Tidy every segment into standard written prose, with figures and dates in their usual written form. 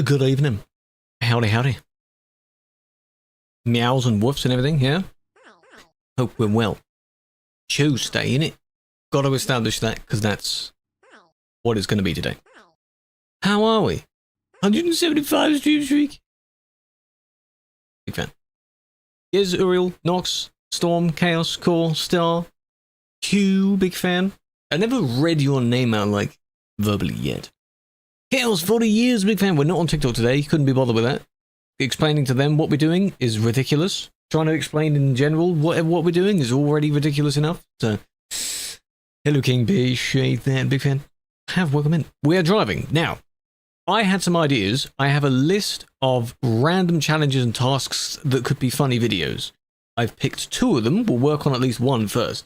Good evening. Howdy, howdy. Meows and woofs and everything, yeah? Hope we're well. Tuesday, innit? Gotta establish that, because that's what it's going to be today. How are we? 175 stream streak? Big fan. Gesriagne, Nox, Storm, Chaos, Core, Star, Q, big fan. I never read your name out, like, verbally yet. Chaos, 40 years, big fan. We're not on TikTok today, couldn't be bothered with that. Explaining to them what we're doing is ridiculous. Trying to explain in general what we're doing is already ridiculous enough. So, hello King, appreciate that, big fan. Welcome in. We are driving. Now, I had some ideas. I have a list of random challenges and tasks that could be funny videos. I've picked 2 of them. We'll work on at least 1 first.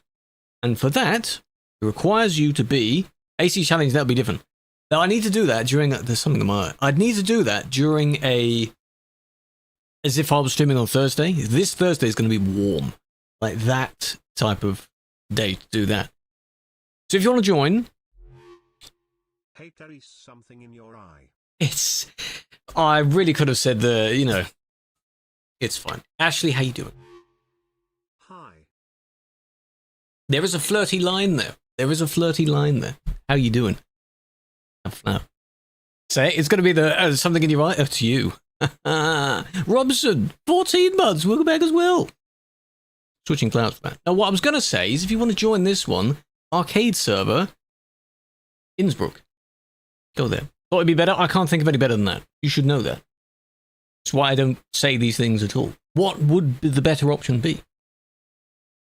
And for that, it requires you to be... AC challenge, that would be different. Now, I need to do that during... There's something in my eye. I'd need to do that during a... As if I was streaming on Thursday. This Thursday is going to be warm. Like that type of day to do that. So if you want to join... Hey, there is something in your eye. It's... I really could have said the... You know... It's fine. Ashley, how you doing? Hi. There is a flirty line there. There is a flirty line there. How you doing? Say it. It's going to be the... something in your eye? Up to you. Robson, 14 months, welcome back as well. Switching clouds for that. Now, what I was going to say is if you want to join this one, arcade server, Innsbruck. Go there. Thought it'd be better? I can't think of any better than that. You should know that. That's why I don't say these things at all. What would the better option be?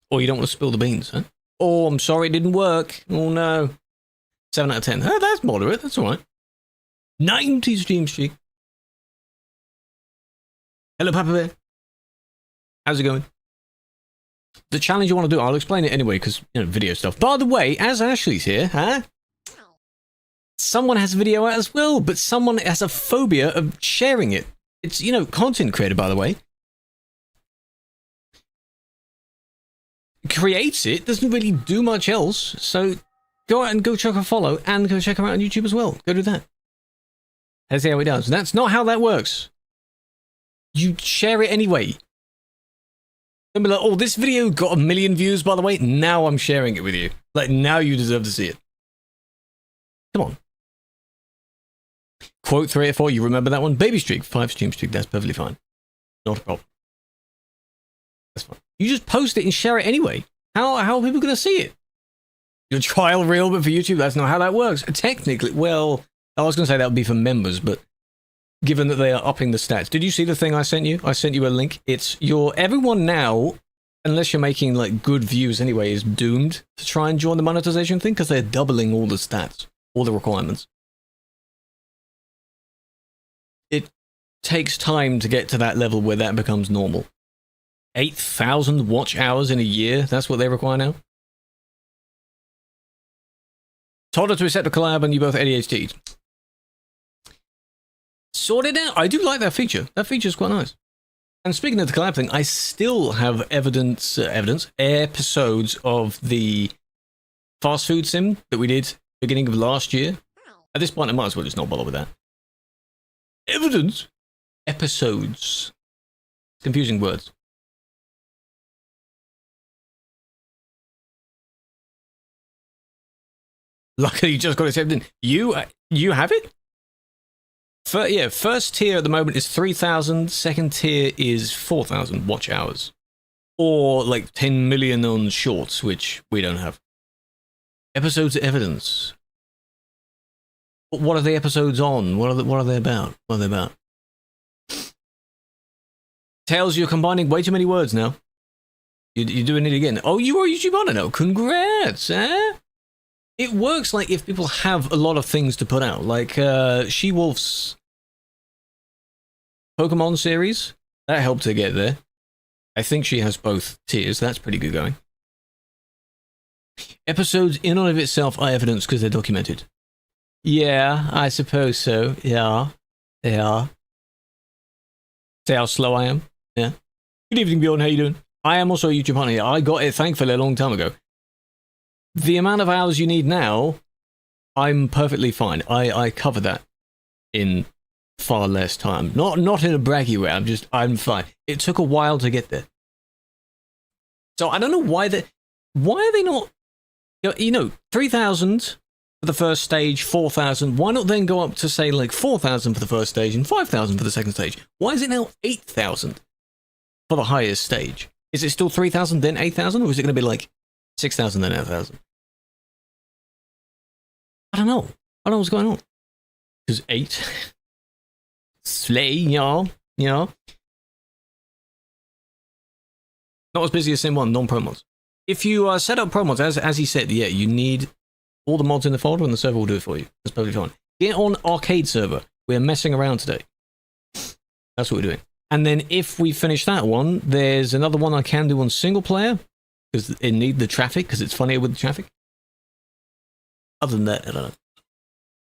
Or you don't want to spill the beans, huh? Oh, I'm sorry, it didn't work. Oh, no. 7 out of 10. Oh, that's moderate. That's all right. 90 stream streak. Hello, Papa Bear. How's it going? The challenge you want to do, I'll explain it anyway, because, you know, video stuff. By the way, as Ashley's here, huh? Someone has a video out as well, but someone has a phobia of sharing it. It's, you know, content creator, by the way. Creates it, doesn't really do much else, so go out and go check her follow, and go check her out on YouTube as well. Go do that. Let's see how it does. That's not how that works. You share it anyway. Don't be like, oh, this video got 1 million views, by the way. Now I'm sharing it with you. Like, now you deserve to see it. Come on. Quote 3 or 4, you remember that one? Baby streak, 5 stream streak, that's perfectly fine. Not a problem. That's fine. You just post it and share it anyway. How are people going to see it? Your trial reel, but for YouTube, that's not how that works. Technically, well, I was going to say that would be for members, but given that they are upping the stats. Did you see the thing I sent you? I sent you a link. It's everyone now, unless you're making like good views anyway, is doomed to try and join the monetization thing because they're doubling all the stats, all the requirements. It takes time to get to that level where that becomes normal. 8,000 watch hours in a year, that's what they require now. Told her to accept a collab and you both ADHD. Sorted out. I do like that feature. That feature is quite nice. And speaking of the collab thing, I still have episodes of the fast food sim that we did beginning of last year. At this point, I might as well just not bother with that. Evidence? Episodes. Confusing words. Luckily, you just got accepted. You have it? Yeah, first tier at the moment is 3,000. Second tier is 4,000 watch hours. Or like 10 million on shorts, which we don't have. Episodes of evidence. What are the episodes on? What are they about? What are they about? Tails, you're combining way too many words now. You're doing it again. Oh, you are YouTube on it now. Congrats, eh? It works like if people have a lot of things to put out. Like She-Wolf's Pokemon series. That helped her get there. I think she has both tiers. That's pretty good going. Episodes in and of itself are evidence because they're documented. Yeah, I suppose so. Yeah. Yeah. See how slow I am? Yeah. Good evening, Bjorn. How you doing? I am also a YouTube hunter. I got it, thankfully, a long time ago. The amount of hours you need now, I'm perfectly fine. I cover that in far less time. Not in a braggy way, I'm fine. It took a while to get there. So I don't know why are they not, 3,000 for the first stage, 4,000. Why not then go up to say like 4,000 for the first stage and 5,000 for the second stage? Why is it now 8,000 for the highest stage? Is it still 3,000 then 8,000, or is it going to be like 6,000 then 8,000? I don't know. I don't know what's going on. Because 8. Slay, y'all. Not as busy as Sim 1, non-pro mods. If you set up pro mods, as he said, yeah, you need all the mods in the folder and the server will do it for you. That's perfectly fine. Get on arcade server. We're messing around today. That's what we're doing. And then if we finish that one, there's another one I can do on single player, because it needs the traffic, because it's funnier with the traffic. Other than that, I don't know.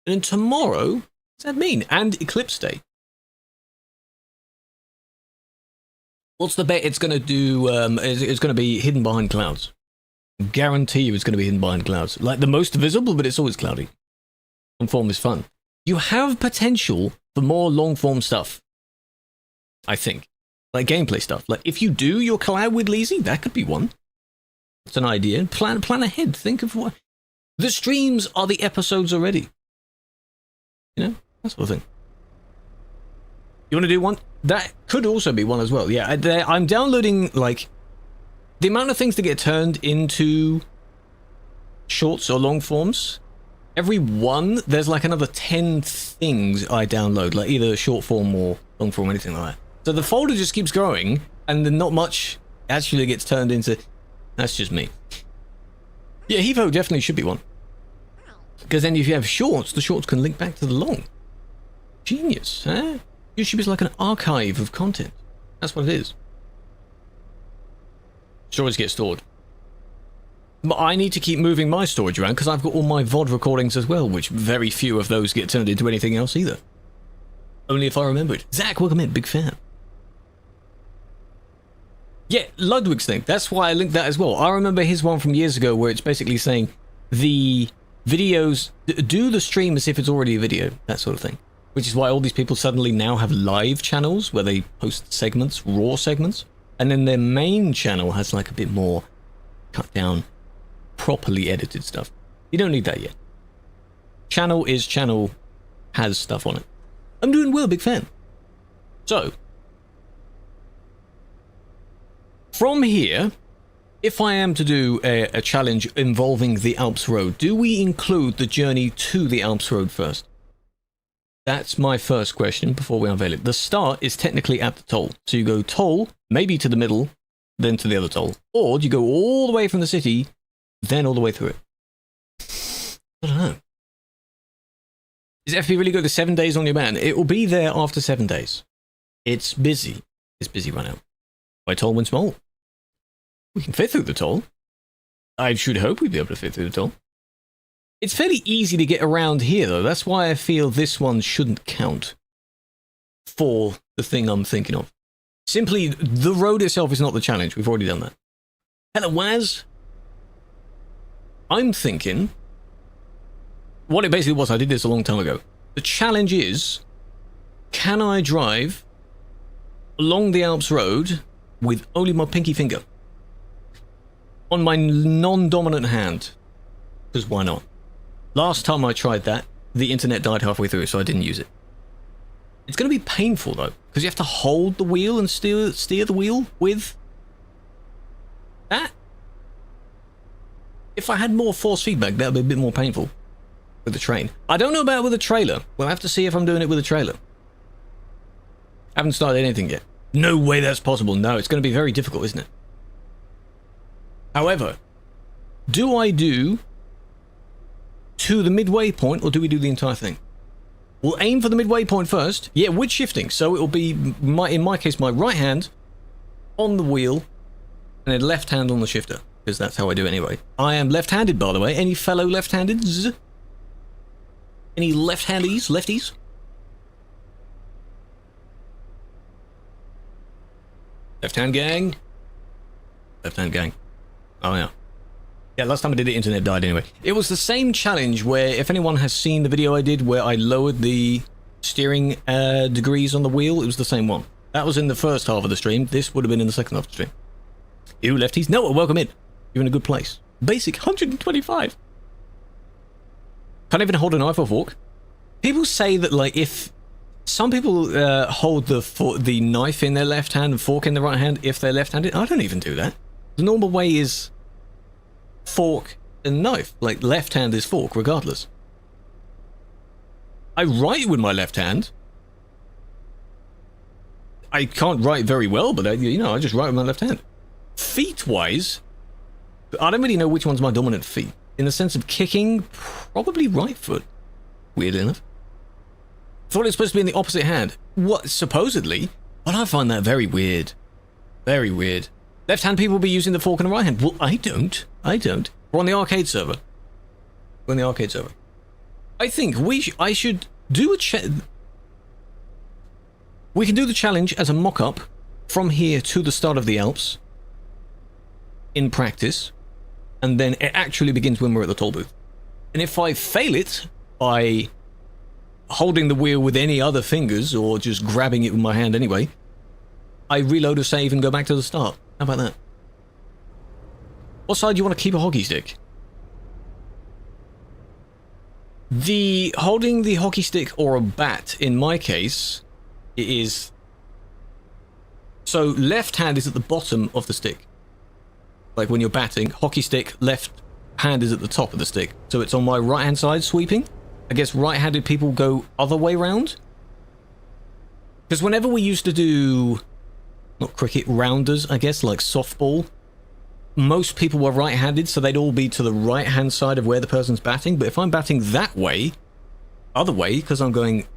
And then tomorrow, what does that mean? And Eclipse Day. What's the bet it's going to do? It's going to be hidden behind clouds. Guarantee you it's going to be hidden behind clouds. Like the most visible, but it's always cloudy. Long form is fun. You have potential for more long form stuff. I think. Like gameplay stuff. Like if you do your collab with Leezy, that could be one. It's an idea. Plan ahead. Think of what. The streams are the episodes already. That sort of thing. You want to do one? That could also be one as well. Yeah, I'm downloading, like, the amount of things that get turned into shorts or long forms. Every one, there's like another 10 things I download, like either short form or long form, anything like that. So the folder just keeps growing, and then not much actually gets turned into... That's just me. Yeah, Hevo definitely should be one. Because then if you have shorts, the shorts can link back to the long. Genius, huh? YouTube is like an archive of content. That's what it is. Storage gets stored. But I need to keep moving my storage around because I've got all my VOD recordings as well, which very few of those get turned into anything else either. Only if I remember it. Zach, welcome in, big fan. Yeah, Ludwig's thing. That's why I linked that as well. I remember his one from years ago where it's basically saying the videos, do the stream as if it's already a video, that sort of thing. Which is why all these people suddenly now have live channels where they post segments, raw segments, and then their main channel has like a bit more cut down, properly edited stuff. You don't need that yet. Channel is channel, has stuff on it. I'm doing well, big fan. So, from here, if I am to do a challenge involving the Alps Road, do we include the journey to the Alps Road first? That's my first question before we unveil it. The start is technically at the toll. So you go toll, maybe to the middle, then to the other toll. Or do you go all the way from the city, then all the way through it? I don't know. Is FP really go to 7 days on your ban? It will be there after 7 days. It's busy. It's busy run out. By toll when small. We can fit through the toll. I should hope we'd be able to fit through the toll. It's fairly easy to get around here, though. That's why I feel this one shouldn't count for the thing I'm thinking of. Simply, the road itself is not the challenge. We've already done that. Hello, Waz. I'm thinking... What it basically was, I did this a long time ago. The challenge is, can I drive along the Alps Road with only my pinky finger? On my non-dominant hand. Because why not? Last time I tried that, the internet died halfway through, so I didn't use it. It's going to be painful, though, because you have to hold the wheel and steer the wheel with that. If I had more force feedback, that would be a bit more painful with the train. I don't know about with a trailer. We'll have to see if I'm doing it with a trailer. Haven't started anything yet. No way that's possible. No, it's going to be very difficult, isn't it? However, do I do to the midway point, or do we do the entire thing? We'll aim for the midway point first. Yeah, with shifting. So it will be, in my case, my right hand on the wheel, and then left hand on the shifter, because that's how I do it anyway. I am left-handed, by the way. Any fellow left-handeds? Any left-handies? Lefties? Left-hand gang? Left-hand gang. Oh, yeah. Yeah, last time I did it, internet died anyway. It was the same challenge where, if anyone has seen the video I did where I lowered the steering degrees on the wheel, it was the same one. That was in the first half of the stream. This would have been in the second half of the stream. Ew, lefties. No, welcome in. You're in a good place. Basic 125. Can't even hold a knife or fork. People say that, like, if some people hold the knife in their left hand and fork in the right hand if they're left-handed. I don't even do that. The normal way is fork and knife. Like, left hand is fork, regardless. I write with my left hand. I can't write very well, but I just write with my left hand. Feet-wise, I don't really know which one's my dominant feet. In the sense of kicking, probably right foot. Weird enough. Thought it was supposed to be in the opposite hand. What, supposedly? But I find that very weird. Very weird. Left-hand people be using the fork in the right hand. Well, I don't. We're on the arcade server. I think I should do we can do the challenge as a mock-up from here to the start of the Alps in practice, and then it actually begins when we're at the toll booth. And if I fail it by holding the wheel with any other fingers or just grabbing it with my hand anyway, I reload a save and go back to the start. How about that? What side do you want to keep a hockey stick? Holding the hockey stick or a bat, in my case, it is... So left hand is at the bottom of the stick. Like when you're batting, hockey stick, left hand is at the top of the stick. So it's on my right hand side sweeping. I guess right-handed people go other way round. Because whenever we used to do, not cricket, rounders, I guess, like softball, most people were right-handed, so they'd all be to the right-hand side of where the person's batting. But if I'm batting that way, other way, because I'm going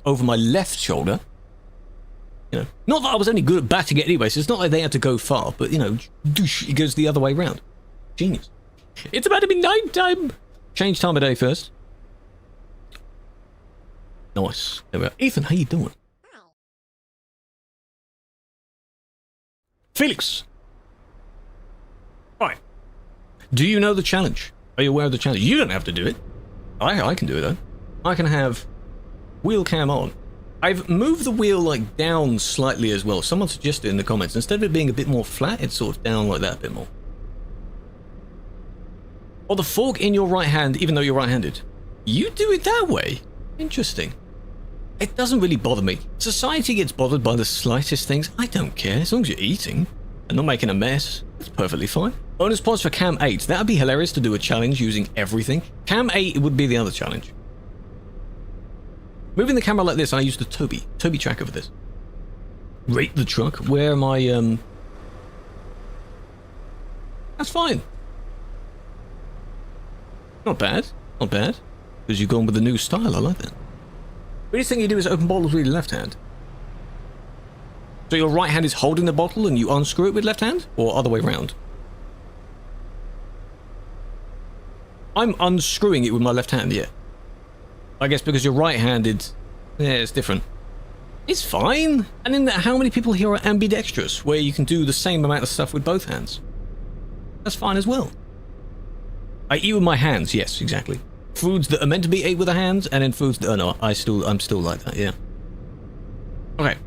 over my left shoulder, not that I was any good at batting it anyway, so it's not like they had to go far, but, doosh, it goes the other way round. Genius. It's about to be night time! Change time of day first. Nice. There we are. Ethan, how you doing? Felix! Right. Do you know the challenge? Are you aware of the challenge? You don't have to do it. I can do it, though. I can have wheel cam on. I've moved the wheel, like, down slightly as well. Someone suggested in the comments, instead of it being a bit more flat, it's sort of down like that a bit more. Or the fork in your right hand, even though you're right-handed. You do it that way? Interesting. It doesn't really bother me. Society gets bothered by the slightest things. I don't care, as long as you're eating and not making a mess. That's perfectly fine. Bonus points for Cam 8. That'd be hilarious to do a challenge using everything. Cam 8 would be the other challenge. Moving the camera like this, I used the Toby tracker for this. Rate the truck. Where am I, That's fine. Not bad. Not bad. Because you've gone with the new style, I like that. Weirdest thing you do is open bottles with your left hand. So your right hand is holding the bottle and you unscrew it with left hand? Or other way around? I'm unscrewing it with my left hand, yeah. I guess because you're right-handed, yeah, it's different. It's fine. And then how many people here are ambidextrous, where you can do the same amount of stuff with both hands? That's fine as well. I eat with my hands, yes, exactly. Foods that are meant to be ate with the hands, and then foods that are not. I'm still like that, yeah. Okay.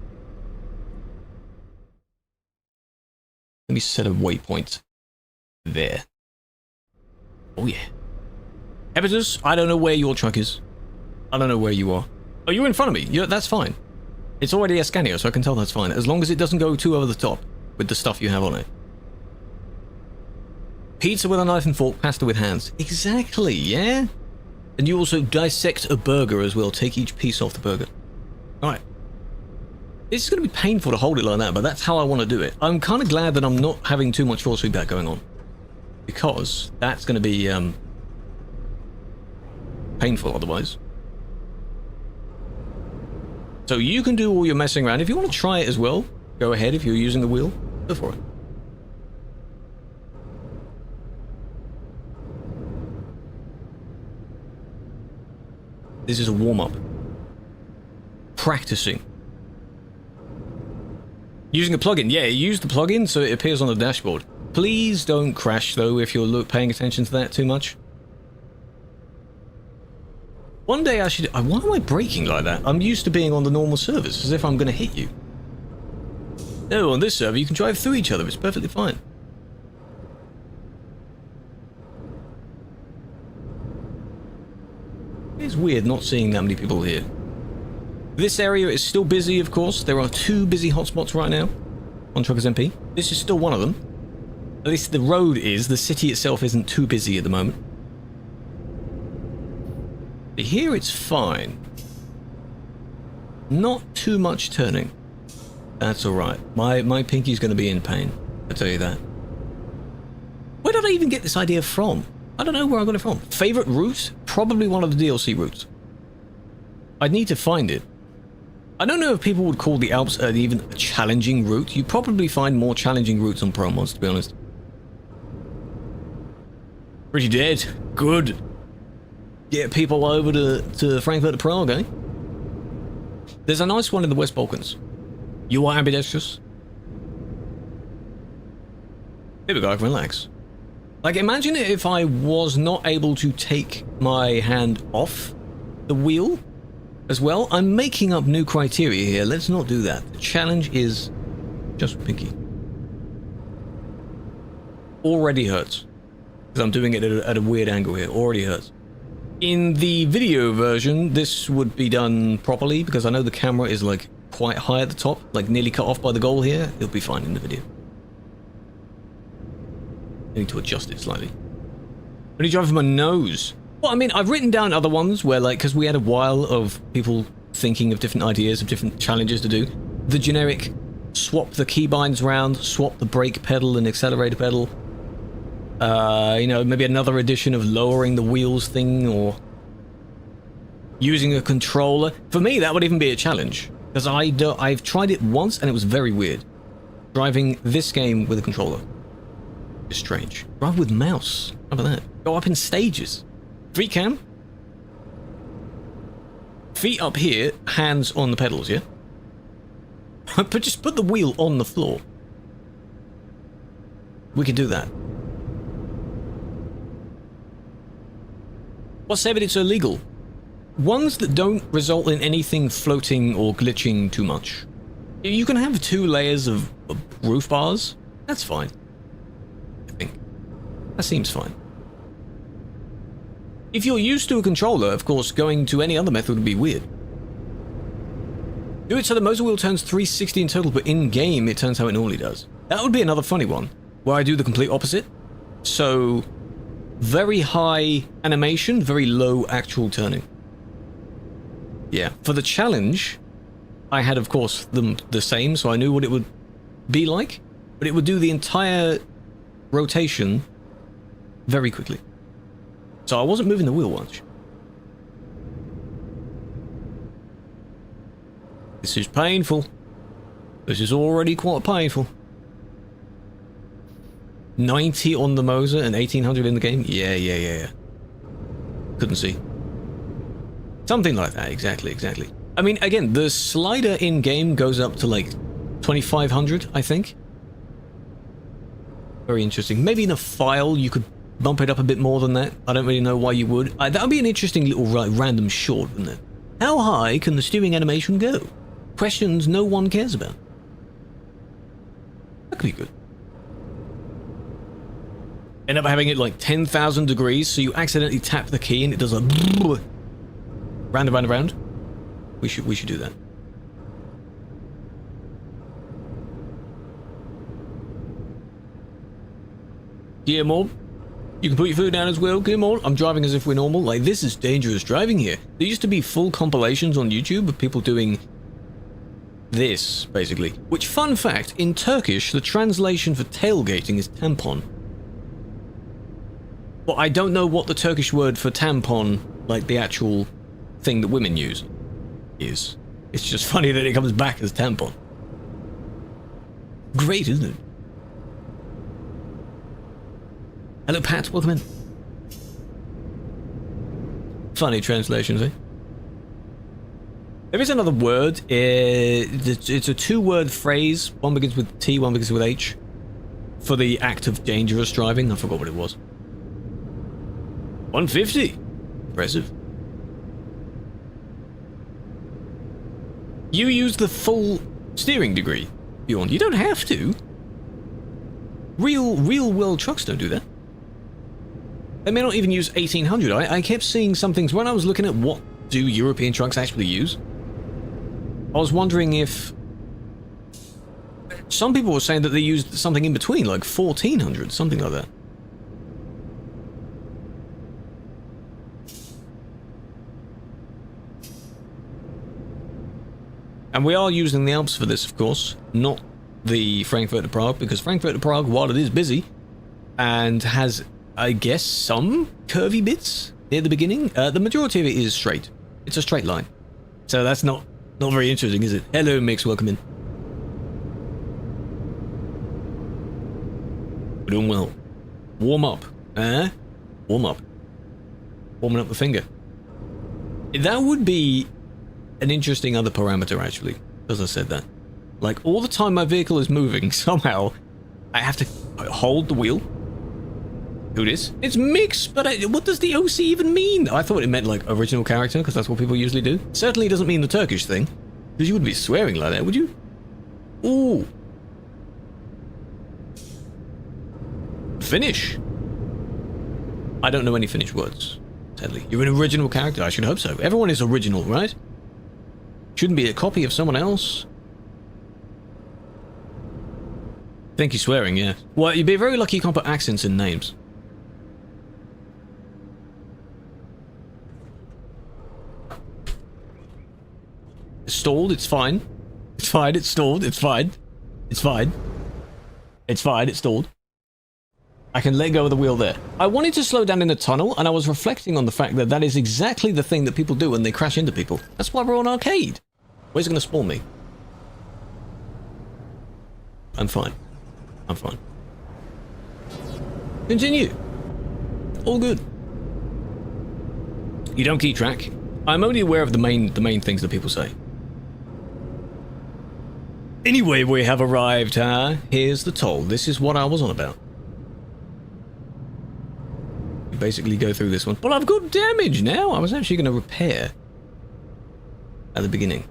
Let me set a waypoint there. Oh yeah. Epitus, I don't know where your truck is. I don't know where you are. Oh, you're in front of me. That's fine. It's already a Scania, so I can tell that's fine. As long as it doesn't go too over the top with the stuff you have on it. Pizza with a knife and fork, pasta with hands. Exactly, yeah? And you also dissect a burger as well. Take each piece off the burger. Alright. This is going to be painful to hold it like that, but that's how I want to do it. I'm kind of glad that I'm not having too much force feedback going on. Because that's going to be, painful otherwise. So you can do all your messing around. If you want to try it as well, go ahead. If you're using the wheel, go for it. This is a warm-up. Practicing. Using a plugin. Yeah, use the plugin so it appears on the dashboard. Please don't crash, though, if you're paying attention to that too much. One day I should... Why am I braking like that? I'm used to being on the normal service, as if I'm going to hit you. No, on this server you can drive through each other. It's perfectly fine. It's weird not seeing that many people here. This area is still busy, of course. There are 2 busy hotspots right now on Truckers MP. This is still one of them. At least the road is. The city itself isn't too busy at the moment. But here it's fine. Not too much turning. That's alright. My pinky's going to be in pain. I tell you that. Where did I even get this idea from? I don't know where I got it from. Favorite route? Probably one of the DLC routes. I'd need to find it. I don't know if people would call the Alps even a challenging route. You probably find more challenging routes on Pro Mods, to be honest. Pretty dead. Good. Get people over to Frankfurt to Prague, eh? There's a nice one in the West Balkans. You are ambidextrous. Here we go, I can relax. Like, imagine if I was not able to take my hand off the wheel as well. I'm making up new criteria here. Let's not do that. The challenge is just pinky. Already hurts. Because I'm doing it at a weird angle here. Already hurts. In the video version, this would be done properly because I know the camera is like quite high at the top, like nearly cut off by the goal here. It'll be fine in the video. I need to adjust it slightly. Only driving my nose. Well, I mean, I've written down other ones where, like, because we had a while of people thinking of different ideas of different challenges to do. The generic swap the keybinds around, swap the brake pedal and accelerator pedal. You know, maybe another edition of lowering the wheels thing or using a controller. For me, that would even be a challenge because I've tried it once and it was very weird. Driving this game with a controller. It's strange. Drive with mouse. How about that? Go up in stages. Free cam. Feet up here, hands on the pedals, yeah? But just put the wheel on the floor. We could do that. What's said it's illegal? Ones that don't result in anything floating or glitching too much. You can have 2 layers of roof bars. That's fine. I think. That seems fine. If you're used to a controller, of course, going to any other method would be weird. Do it so the motor wheel turns 360 in total, but in-game it turns how it normally does. That would be another funny one, where I do the complete opposite. So, very high animation, very low actual turning. Yeah, for the challenge, I had, of course, them the same, so I knew what it would be like, but it would do the entire rotation very quickly. So I wasn't moving the wheel much. This is painful. This is already quite painful. 90 on the Moser and 1800 in the game? Yeah. Couldn't see. Something like that, exactly. I mean, again, the slider in-game goes up to like 2500, I think. Very interesting. Maybe in a file you could bump it up a bit more than that. I don't really know why you would. That would be an interesting little random short, wouldn't it? How high can the steering animation go? Questions no one cares about. That could be good. End up having it like 10,000 degrees, so you accidentally tap the key and it does a round and round and round. We should do that. Yeah, Mom. You can put your foot down as well, come on. I'm driving as if we're normal. Like, this is dangerous driving here. There used to be full compilations on YouTube of people doing this, basically. Which, fun fact, in Turkish, the translation for tailgating is tampon. But I don't know what the Turkish word for tampon, like the actual thing that women use, is. It's just funny that it comes back as tampon. Great, isn't it? Hello, Pat. Welcome in. Funny translations, eh? There is another word. It's a 2-word phrase. One begins with T, one begins with H. For the act of dangerous driving. I forgot what it was. 150. Impressive. You use the full steering degree, Bjorn. You don't have to. Real world trucks don't do that. They may not even use 1800. I kept seeing some things when I was looking at what do European trucks actually use. I was wondering if some people were saying that they used something in between, like 1400, something like that. And we are using the Alps for this, of course, not the Frankfurt to Prague, because Frankfurt to Prague, while it is busy and has, I guess, some curvy bits near the beginning, the majority of it is straight. It's a straight line. So that's not very interesting, is it? Hello, Mix, welcome in. We're doing well. Warm up. Warm up. Warming up the finger. That would be an interesting other parameter, actually, as I said that. Like, all the time my vehicle is moving, somehow, I have to hold the wheel. Who this? It's Mix, but what does the OC even mean? I thought it meant, like, original character, because that's what people usually do. Certainly doesn't mean the Turkish thing, because you wouldn't be swearing like that, would you? Ooh. Finnish. I don't know any Finnish words, sadly. You're an original character, I should hope so. Everyone is original, right? Shouldn't be a copy of someone else. Think you're swearing, yeah. Well, you'd be very lucky you can't put accents in names. It's stalled, it's fine. It's fine, it's stalled, it's fine. It's fine. It's fine, it's stalled. I can let go of the wheel there. I wanted to slow down in the tunnel, and I was reflecting on the fact that that is exactly the thing that people do when they crash into people. That's why we're on arcade. Where's it going to spawn me? I'm fine. I'm fine. Continue. All good. You don't keep track. I'm only aware of the main things that people say. Anyway, we have arrived, huh? Here's the toll. This is what I was on about. You basically go through this one. Well, I've got damage now. I was actually going to repair at the beginning.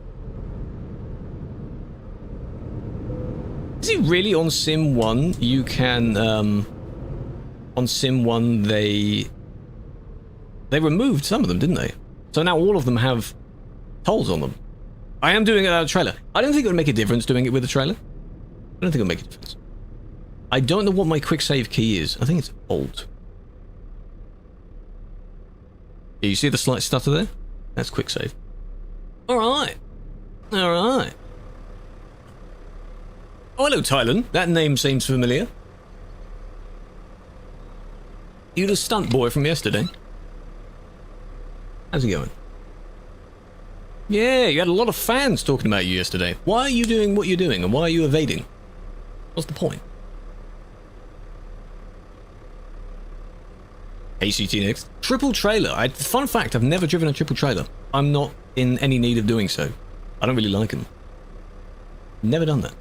Is it really on Sim 1 you can, on Sim 1 they removed some of them, didn't they? So now all of them have tolls on them. I am doing it out of a trailer. I don't think it would make a difference doing it with a trailer. I don't think it would make a difference. I don't know what my quick save key is. I think it's Alt. Yeah, you see the slight stutter there? That's quick save. Alright. Alright. Oh, hello, Tylen. That name seems familiar. You the stunt boy from yesterday. How's it going? Yeah, you had a lot of fans talking about you yesterday. Why are you doing what you're doing, and why are you evading? What's the point? ACT next. Triple trailer. Fun fact, I've never driven a triple trailer. I'm not in any need of doing so. I don't really like them. Never done that.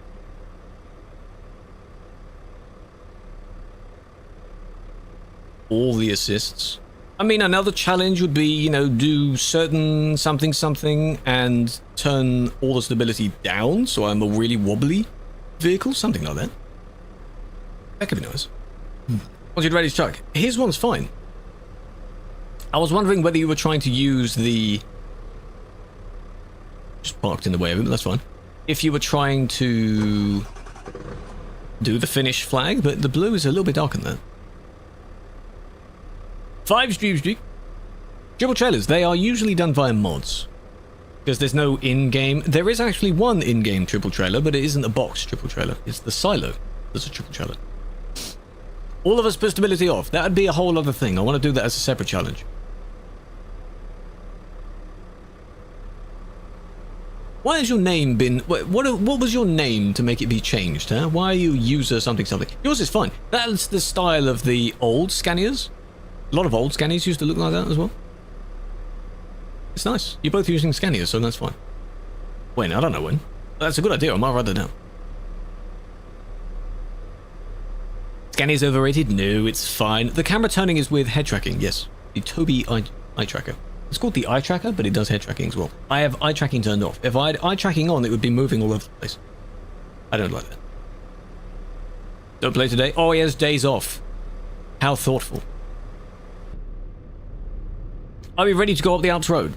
All the assists. I mean, another challenge would be, you know, do certain something and turn all the stability down so I'm a really wobbly vehicle, something like that. That could be nice. What's your ready truck? His one's fine. I was wondering whether you were trying to use the... Just parked in the way of it, but that's fine. If you were trying to do the Finnish flag, but the blue is a little bit darker than that. 5 streams. Triple trailers, they are usually done via mods. Because there's no in-game... There is actually one in-game triple trailer, but it isn't a box triple trailer. It's the silo that's a triple trailer. All of us put stability off. That would be a whole other thing. I want to do that as a separate challenge. Why has your name been... What was your name to make it be changed, huh? Why are you user something? Yours is fine. That's the style of the old Scanias. A lot of old Scanias used to look like that as well. It's nice. You're both using Scanias, so that's fine. When? I don't know when. That's a good idea. I might write that down. Scania's overrated? No, it's fine. The camera turning is with head tracking, yes. The Tobii eye tracker. It's called the eye tracker, but it does head tracking as well. I have eye tracking turned off. If I had eye tracking on, it would be moving all over the place. I don't like that. Don't play today? Oh, he has days off. How thoughtful. Are we ready to go up the Alps Road?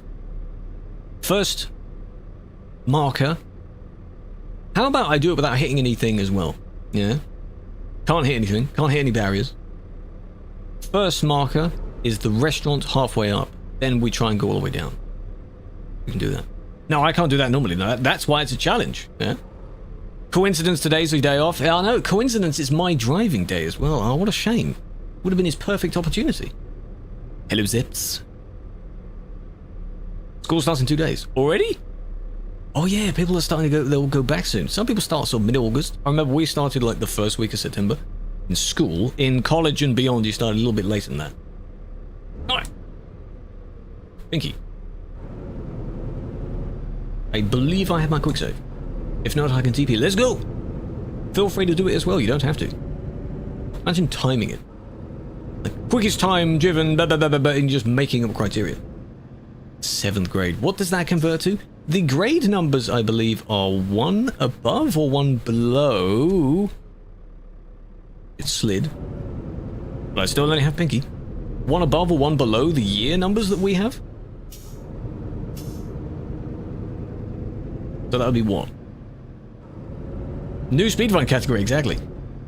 First marker. How about I do it without hitting anything as well? Yeah? Can't hit anything. Can't hit any barriers. First marker is the restaurant halfway up. Then we try and go all the way down. We can do that. No, I can't do that normally. No, that's why it's a challenge. Yeah? Coincidence today's the day off. Yeah, I know. Coincidence is my driving day as well. Oh, what a shame. Would have been his perfect opportunity. Hello, Zips. School starts in 2 days. Already? Oh yeah, people are starting to go, they'll go back soon. Some people start sort of mid-August. I remember we started like the first week of September. In school. In college and beyond, you started a little bit later than that. Alright. Pinky. I believe I have my quick save. If not, I can TP. Let's go! Feel free to do it as well, you don't have to. Imagine timing it. Like, quickest time driven, blah, blah, blah, blah, blah, and just making up criteria. 7th grade. What does that convert to? The grade numbers, I believe, are 1 above or 1 below. It slid. But I still only have Pinky. 1 above or 1 below the year numbers that we have? So that would be what? New speedrun category, exactly.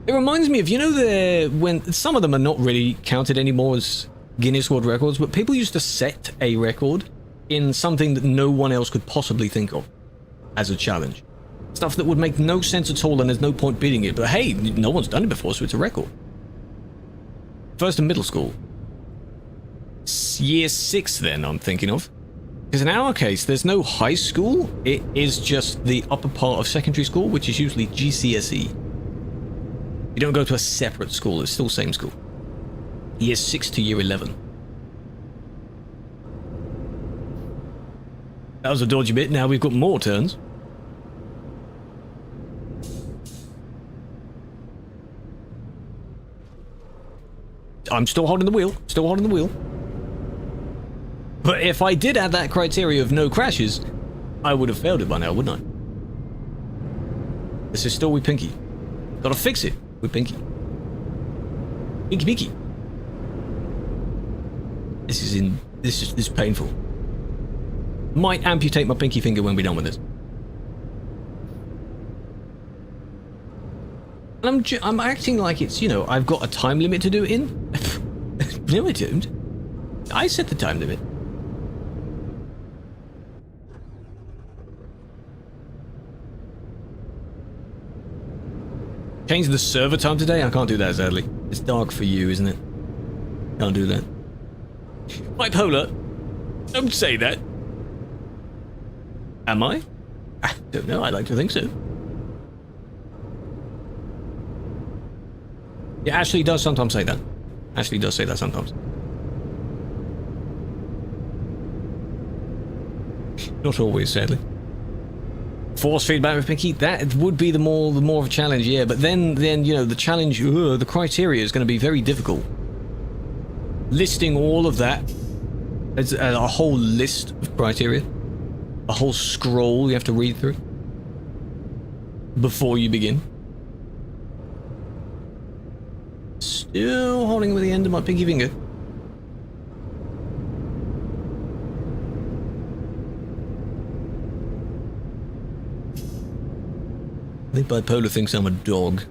It reminds me of, you know, when some of them are not really counted anymore as Guinness World Records, but people used to set a record in something that no one else could possibly think of as a challenge. Stuff that would make no sense at all and there's no point beating it, but hey, no one's done it before, so it's a record. First and middle school. Year 6 then, I'm thinking of. Because in our case, there's no high school, it is just the upper part of secondary school, which is usually GCSE. You don't go to a separate school, it's still the same school. Year 6 to year 11. That was a dodgy bit, now we've got more turns. I'm still holding the wheel, still holding the wheel. But if I did add that criteria of no crashes, I would have failed it by now, wouldn't I? This is still with Pinky. Gotta fix it with Pinky. Pinky Pinky. This is painful. Might amputate my pinky finger when we're done with this. And I'm acting like it's, you know, I've got a time limit to do it in. No, I don't. I set the time limit. Change the server time today? I can't do that, sadly. It's dark for you, isn't it? Can't do that. Bipolar? Don't say that. Am I? I don't know, I'd like to think so. Yeah, Ashley does sometimes say that. Ashley does say that sometimes. Not always, sadly. Force feedback with Pinky, that would be the more of a challenge, yeah. But then you know, the challenge, the criteria is going to be very difficult. Listing all of that as a whole list of criteria, a whole scroll you have to read through before you begin. Still holding with the end of my pinky finger. I think Bipolar thinks I'm a dog.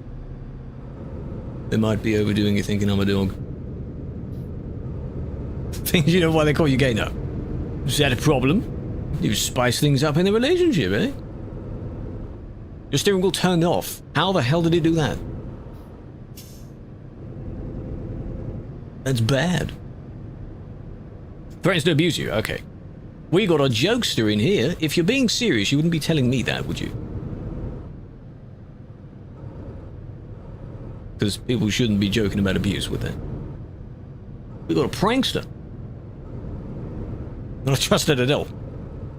They might be overdoing it thinking I'm a dog. Think you know why they call you gay now? Is that a problem? You spice things up in the relationship, eh? Your steering wheel turned off. How the hell did it do that? That's bad. Threatens to abuse you, okay. We got a jokester in here. If you're being serious, you wouldn't be telling me that, would you? Because people shouldn't be joking about abuse, would they? We got a prankster. Not trusted at all.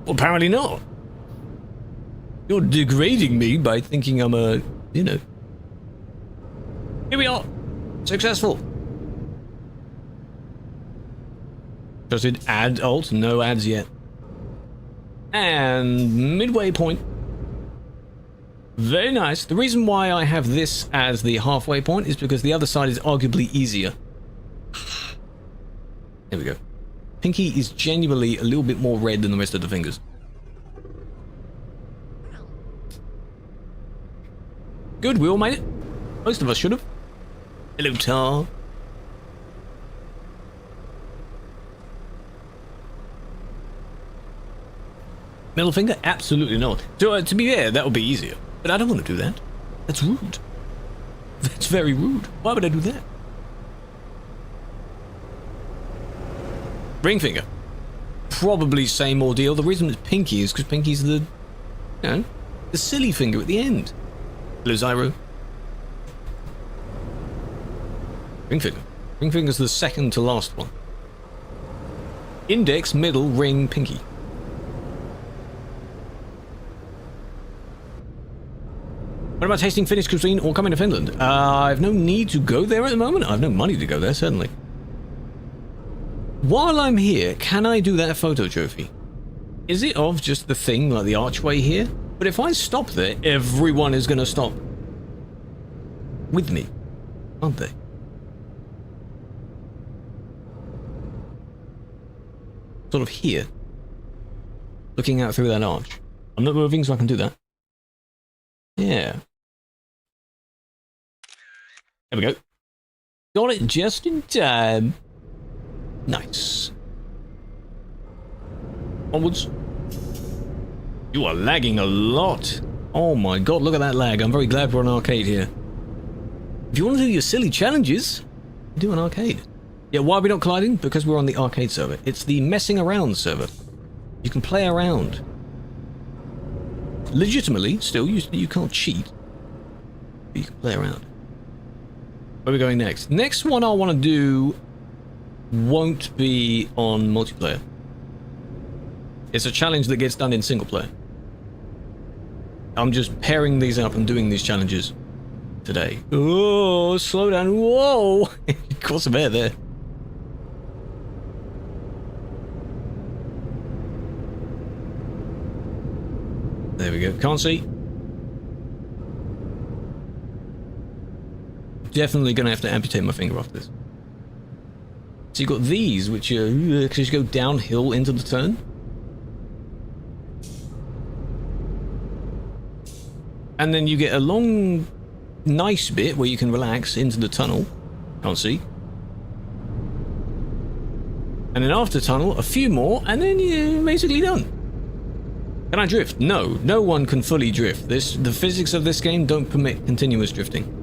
Well, apparently not. You're degrading me by thinking I'm a, you know. Here we are. Successful. Just did add alt, no ads yet. And midway point. Very nice. The reason why I have this as the halfway point is because the other side is arguably easier. There we go. Pinky is genuinely a little bit more red than the rest of the fingers. Good, we all made it. Most of us should have. Hello, Tar. Middle finger? Absolutely not. To be fair, that would be easier. But I don't want to do that. That's rude. That's very rude. Why would I do that? Ring finger. Probably same ordeal. The reason it's pinky is because pinky's the, you know, the silly finger at the end. Hello, Zyro. Ring finger. Ring finger's the second to last one. Index, middle, ring, pinky. What about tasting Finnish cuisine or coming to Finland? I've no need to go there at the moment. I've no money to go there, certainly. While I'm here, can I do that photo trophy? Is it of just the thing, like the archway here? But if I stop there, everyone is going to stop with me, aren't they? Sort of here, looking out through that arch. I'm not moving, so I can do that. Yeah. There we go. Got it just in time. Nice. Onwards. You are lagging a lot. Oh my god, look at that lag. I'm very glad we're on arcade here. If you want to do your silly challenges, do an arcade. Yeah, why are we not colliding? Because we're on the arcade server. It's the messing around server. You can play around. Legitimately, still, you can't cheat. But you can play around. Where are we going next? Next one I want to do won't be on multiplayer. It's a challenge that gets done in single player. I'm just pairing these up and doing these challenges today. Oh, slow down. Whoa! Caught some air there. There we go. Can't see. Definitely going to have to amputate my finger off this. So you've got these, which are, because you go downhill into the turn. And then you get a long, nice bit where you can relax into the tunnel. Can't see. And then after tunnel, a few more, and then you're basically done. Can I drift? No. No one can fully drift. The physics of this game don't permit continuous drifting.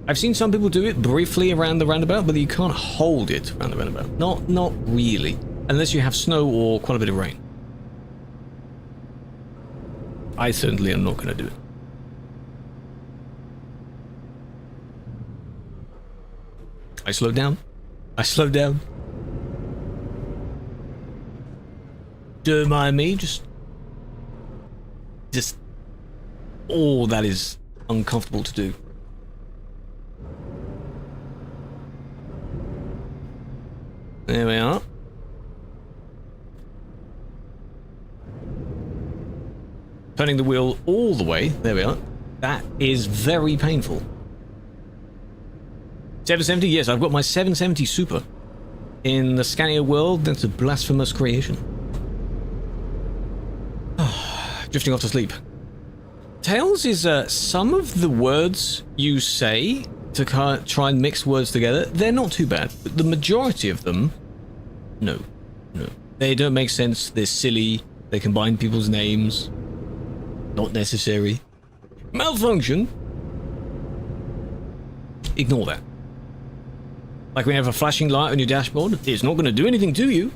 I've seen some people do it briefly around the roundabout, but you can't hold it around the roundabout. Not really. Unless you have snow or quite a bit of rain. I certainly am not going to do it. I slowed down. I slowed down. Don't mind me, just... Oh, that is uncomfortable to do. There we are. Turning the wheel all the way. There we are. That is very painful. 770? Yes, I've got my 770 Super. In the Scania world, that's a blasphemous creation. Drifting off to sleep. Tails is some of the words you say to try and mix words together, they're not too bad. But the majority of them, no. They don't make sense, they're silly, they combine people's names. Not necessary. Malfunction? Ignore that. Like when you have a flashing light on your dashboard, it's not going to do anything to you.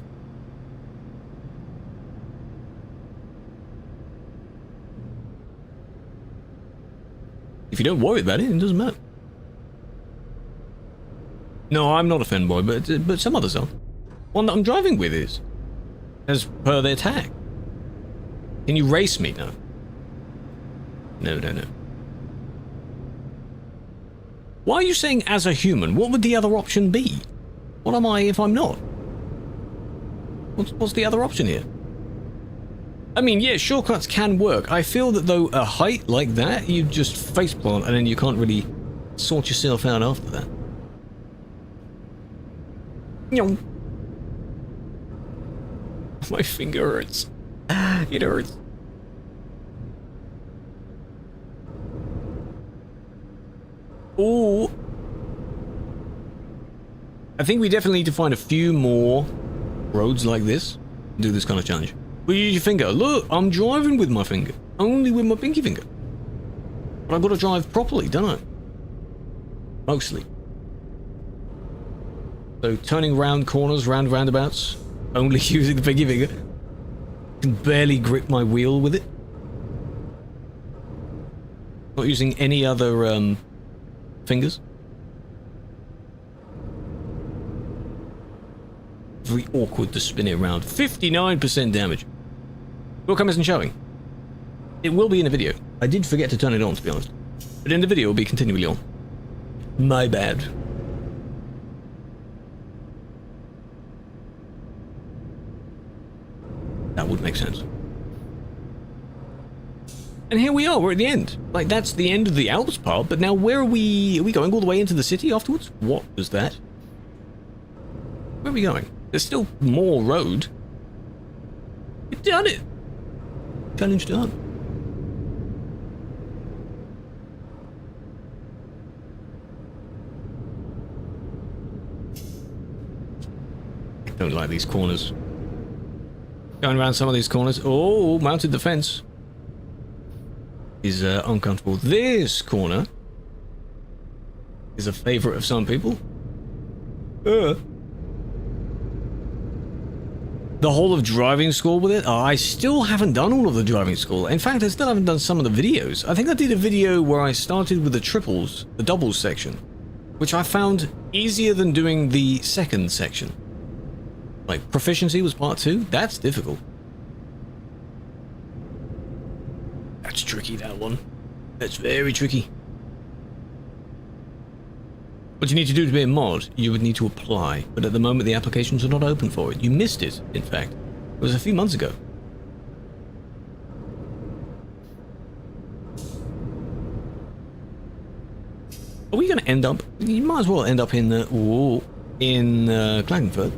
If you don't worry about it, it doesn't matter. No, I'm not a fanboy, but some others are. One that I'm driving with is. As per their tag. Can you race me? No. No. Why are you saying as a human? What would the other option be? What am I if I'm not? What's the other option here? I mean, yeah, shortcuts can work. I feel that though a height like that, you just faceplant and then you can't really sort yourself out after that. No. My finger hurts. It hurts. Oh. I think we definitely need to find a few more roads like this and do this kind of challenge. Well, use your finger. Look, I'm driving with my finger. Only with my pinky finger. But I've got to drive properly, don't I? Mostly. So turning round corners, round roundabouts, only using the pinky finger. Can barely grip my wheel with it. Not using any other fingers. Very awkward to spin it around. 59% damage. Webcam isn't showing. It will be in the video. I did forget to turn it on, to be honest. But in the video, it will be continually on. My bad. That would make sense. And here we are, we're at the end. Like, that's the end of the Alps part, but now where are we? Are we going all the way into the city afterwards? What was that? Where are we going? There's still more road. We've done it! Challenge done. I don't like these corners. Going around some of these corners. Oh, mounted the fence. Is uncomfortable. This corner is a favorite of some people. The whole of driving school with it? Oh, I still haven't done all of the driving school. In fact, I still haven't done some of the videos. I think I did a video where I started with the triples, the doubles section, which I found easier than doing the second section. Like, proficiency was part 2? That's difficult. That's tricky, that one. That's very tricky. What you need to do to be a mod, you would need to apply, but at the moment the applications are not open for it. You missed it, in fact. It was a few months ago. Are we going to end up... You might as well end up in Klagenfurt.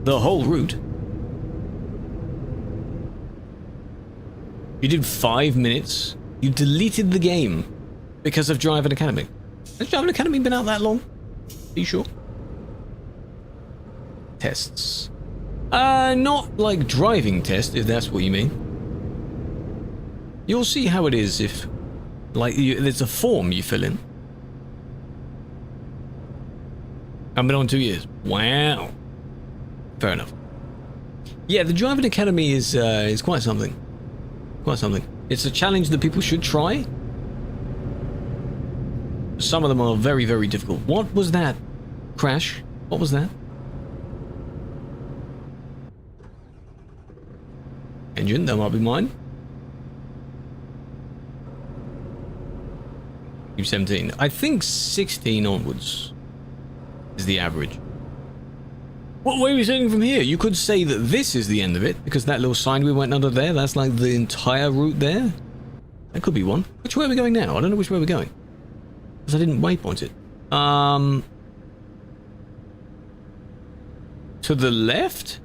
The whole route. You did 5 minutes. You deleted the game because of Driving Academy. Has Driving Academy been out that long? Are you sure? Tests. Not like driving test, if that's what you mean. You'll see how it is if, like, there's a form you fill in. I've been on 2 years. Wow. Fair enough. Yeah, the Driving Academy is quite something. Quite something. It's a challenge that people should try. Some of them are very, very difficult. What was that? Crash? What was that? Engine, that might be mine. You're 17. I think 16 onwards is the average. What way are we sailing from here? You could say that this is the end of it, because that little sign we went under there, that's like the entire route there. That could be one. Which way are we going now? I don't know which way we're going. Because I didn't waypoint it. To the left?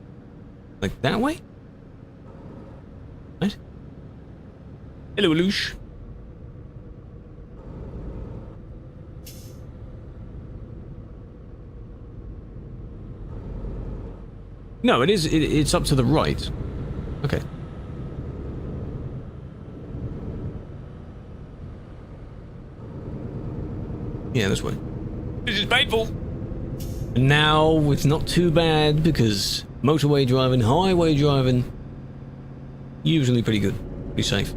Like that way? Right? Hello, Alush. No, it is. It's up to the right. Okay. Yeah, this way. This is painful. And now it's not too bad because motorway driving, highway driving, usually pretty good, pretty safe.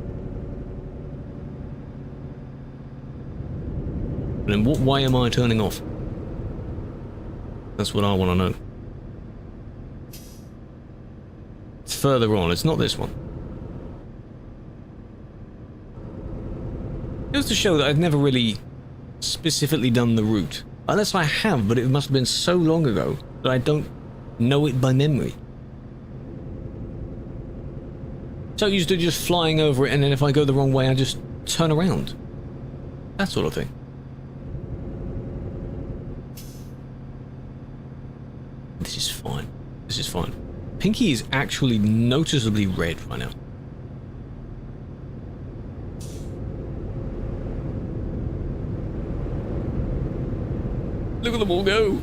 And then what way am I turning off? That's what I want to know. It's further on, it's not this one. Just to show that I've never really specifically done the route. Unless I have, but it must have been so long ago that I don't know it by memory. So used to just flying over it, and then if I go the wrong way, I just turn around. That sort of thing. This is fine. This is fine. Pinky is actually noticeably red right now. Look at them all go.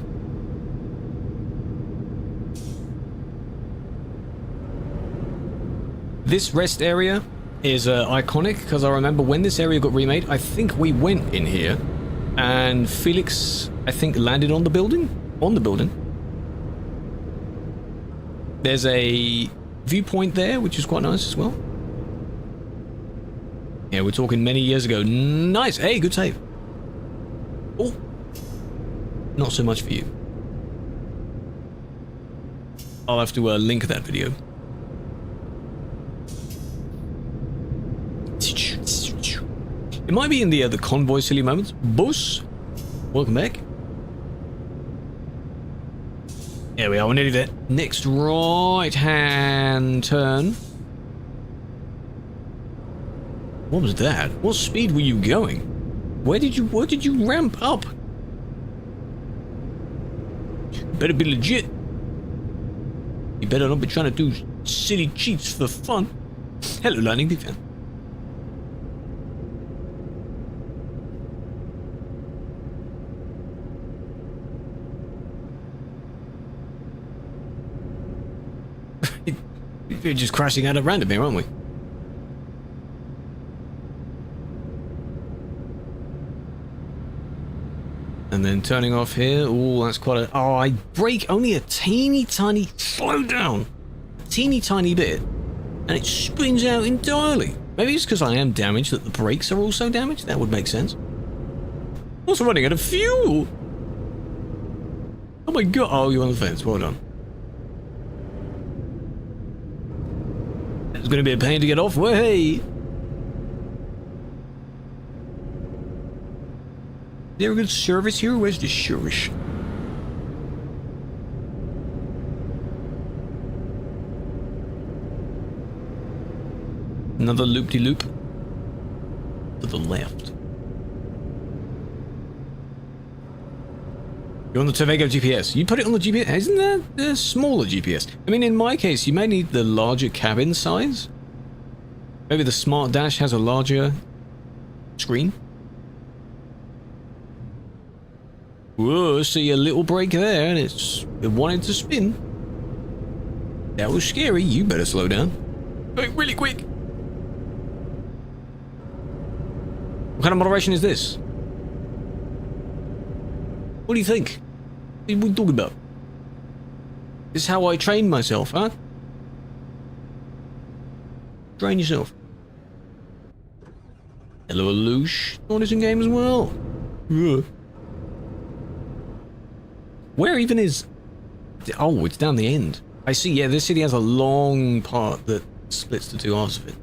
This rest area is iconic because I remember when this area got remade, I think we went in here and Felix, I think, landed on the building. On the building. There's a viewpoint there, which is quite nice as well. Yeah, we're talking many years ago. Nice. Hey, good save. Oh. Not so much for you. I'll have to link that video. It might be in the convoy silly moments. Boss, welcome back. There we are, we're nearly there. Next right hand turn. What was that? What speed were you going? Where did you ramp up? Better be legit. You better not be trying to do silly cheats for fun. Hello, Lightning, big fan. We're just crashing out at random here, aren't we? And then turning off here. Oh, that's quite a... Oh, I brake only a teeny tiny... Slow down! A teeny tiny bit. And it spins out entirely. Maybe it's because I am damaged that the brakes are also damaged? That would make sense. Also running out of fuel! Oh my god. Oh, you're on the fence. Well done. It's going to be a pain to get off. Way! Is there a good service here? Where's the service? Another loop-de-loop to the left. You're on the Tobago GPS. You put it on the GPS. Isn't that a smaller GPS? I mean, in my case, you may need the larger cabin size. Maybe the Smart Dash has a larger screen. Whoa, see a little break there, and it wanted to spin. That was scary. You better slow down. Like, really quick. What kind of moderation is this? What do you think? What are we talking about? This is how I train myself, huh? Train yourself. Hello, Alush. On this in game as well. Ugh. Where even is... Oh, it's down the end. I see, yeah, this city has a long part that splits the two halves of it.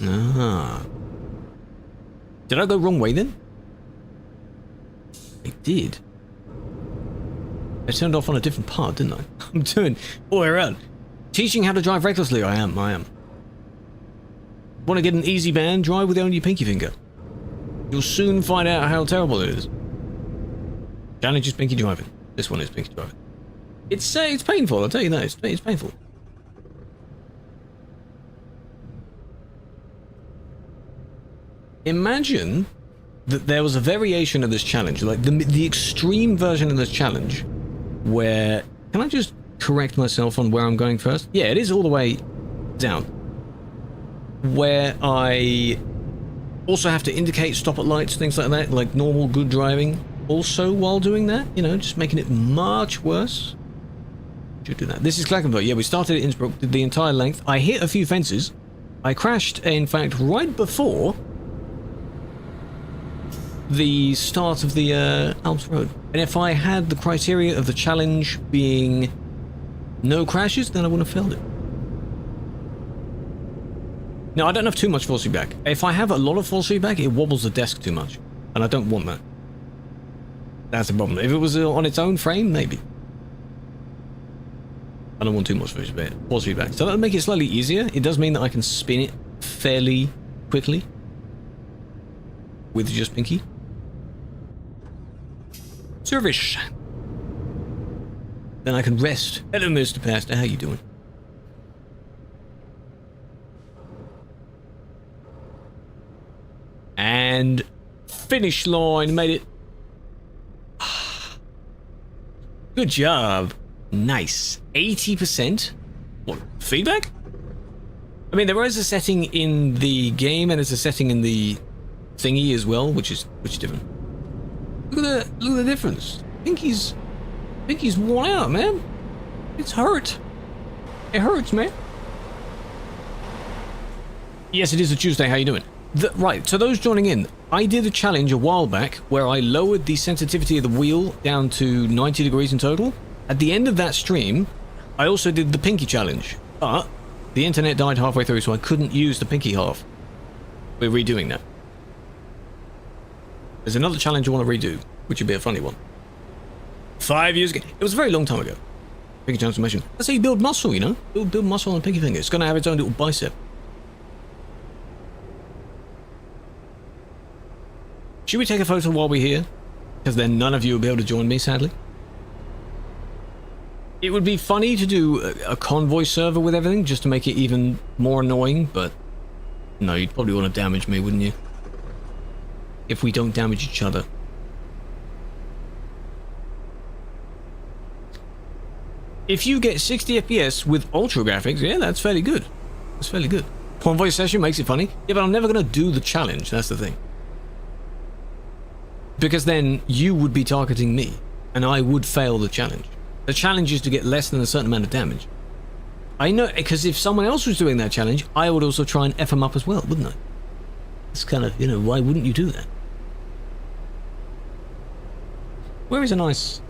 Ah. Did I go wrong way then? I did. I turned off on a different part, didn't I? I'm doing all the way around. Teaching how to drive recklessly, I am. Want to get an easy band? Drive with only your pinky finger. You'll soon find out how terrible it is. Challenge is pinky driving. This one is pinky driving. It's painful, I'll tell you that. It's painful. Imagine that there was a variation of this challenge, like the extreme version of this challenge, where... Can I just correct myself on where I'm going first? Yeah, it is all the way down. Where I also have to indicate stop at lights, things like that, like normal good driving. Also, while doing that, you know, just making it much worse. Should do that. This is Clackenburg. Yeah, we started at Innsbruck, did the entire length. I hit a few fences. I crashed, in fact, right before the start of the Alps Road. And if I had the criteria of the challenge being no crashes, then I wouldn't have failed it. Now, I don't have too much force feedback. If I have a lot of force feedback, it wobbles the desk too much. And I don't want that. That's the problem. If it was on its own frame, maybe. I don't want too much pause feedback. So that'll make it slightly easier. It does mean that I can spin it fairly quickly with just Pinky. Service. Then I can rest. Hello, Mr. Pastor. How you doing? And finish line. Made it. Good job. Nice. 80%? What, feedback? I mean, there is a setting in the game and there's a setting in the thingy as well, which is different. Look at the difference. Pinky's worn out, man. It's hurt. It hurts, man. Yes, it is a Tuesday. How you doing? Right, so those joining in, I did a challenge a while back where I lowered the sensitivity of the wheel down to 90 degrees in total. At the end of that stream, I also did the Pinky challenge, but the internet died halfway through, so I couldn't use the Pinky half. We're redoing that. There's another challenge I want to redo, which would be a funny one. 5 years ago. It was a very long time ago. Pinky transformation. That's how you build muscle, you know? Build muscle on a pinky finger. It's going to have its own little bicep. Should we take a photo while we're here? Because then none of you will be able to join me, sadly. It would be funny to do a convoy server with everything, just to make it even more annoying, but no, you'd probably want to damage me, wouldn't you? If we don't damage each other. If you get 60 FPS with ultra graphics, yeah, that's fairly good. That's fairly good. Convoy session makes it funny. Yeah, but I'm never going to do the challenge, that's the thing. Because then you would be targeting me, and I would fail the challenge. The challenge is to get less than a certain amount of damage. I know, because if someone else was doing that challenge, I would also try and F them up as well, wouldn't I? It's kind of, you know, why wouldn't you do that? Where is a nice...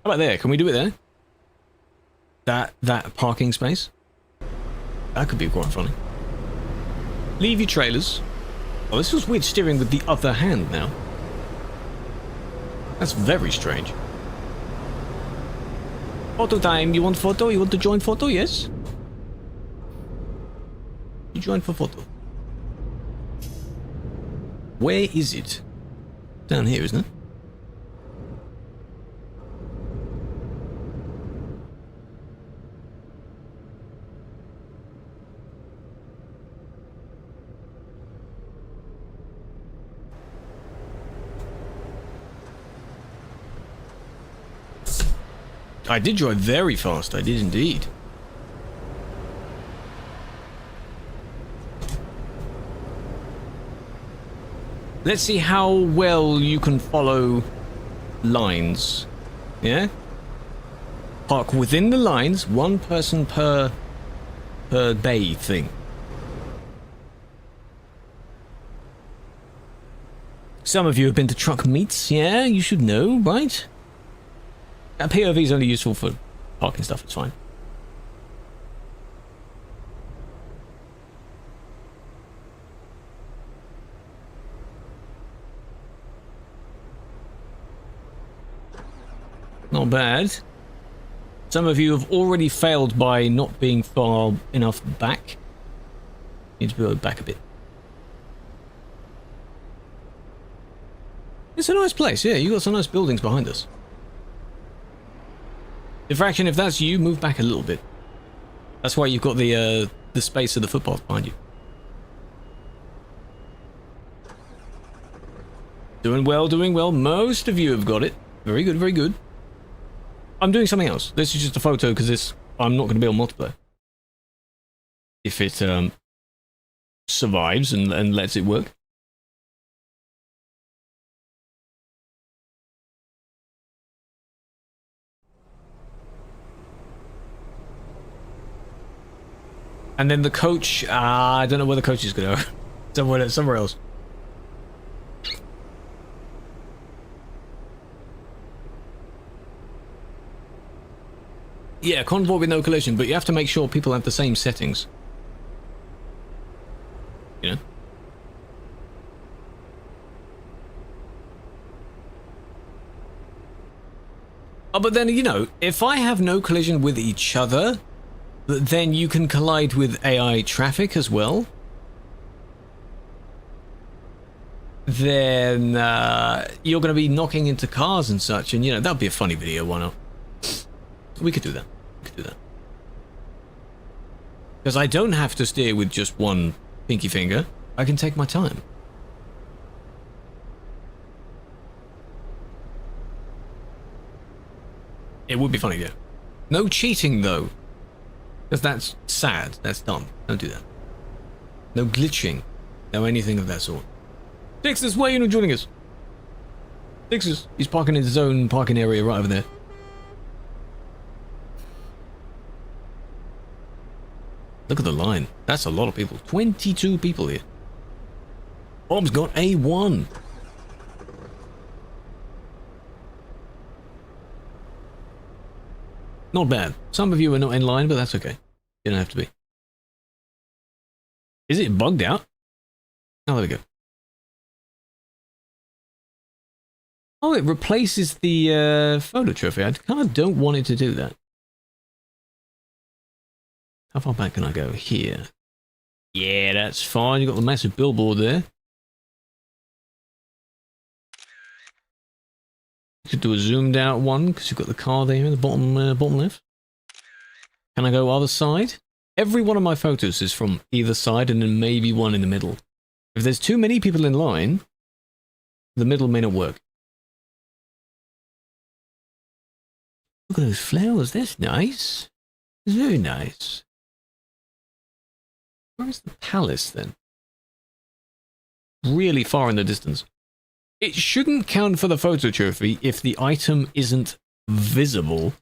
How about there? Can we do it there? That parking space? That could be quite funny. Leave your trailers. Oh, this was weird steering with the other hand now. That's very strange. Photo time. You want photo? You want to join photo? Yes? You join for photo. Where is it? Down here, isn't it? I did drive very fast, I did indeed. Let's see how well you can follow lines. Yeah? Park within the lines, one person per bay thing. Some of you have been to truck meets, yeah? You should know, right? POV is only useful for parking stuff, it's fine. Not bad. Some of you have already failed by not being far enough back. Need to go back a bit. It's a nice place, yeah, you got some nice buildings behind us. Infraction, if that's you, move back a little bit. That's why you've got the space of the footpath behind you. Doing well, doing well. Most of you have got it. Very good, very good. I'm doing something else. This is just a photo because I'm not going to be on multiplayer. If it survives and lets it work. And then the coach, I don't know where the coach is going to go. Somewhere else. Yeah, convoy with no collision, but you have to make sure people have the same settings. Oh, but then, you know, if I have no collision with each other, then you can collide with AI traffic as well. Then you're going to be knocking into cars and such, and, you know, that'd be a funny video, why not? We could do that. We could do that. Because I don't have to steer with just one pinky finger. I can take my time. It would be funny, yeah. No cheating, though. Because that's sad. That's dumb. Don't do that. No glitching. No anything of that sort. Dixus, why are you not joining us? Dixus, he's parking in his own parking area right over there. Look at the line. That's a lot of people. 22 people here. Bob's got A1. Not bad. Some of you are not in line, but that's okay. You don't have to be. Is it bugged out? Oh, there we go. Oh, it replaces the photo trophy. I kind of don't want it to do that. How far back can I go? Here. Yeah, that's fine. You've got the massive billboard there. You could do a zoomed out one because you've got the car there in the bottom left. Can I go other side? Every one of my photos is from either side and then maybe one in the middle. If there's too many people in line, the middle may not work. Look at those flowers. That's nice. It's very nice. Where is the palace then? Really far in the distance. It shouldn't count for the photo trophy if the item isn't visible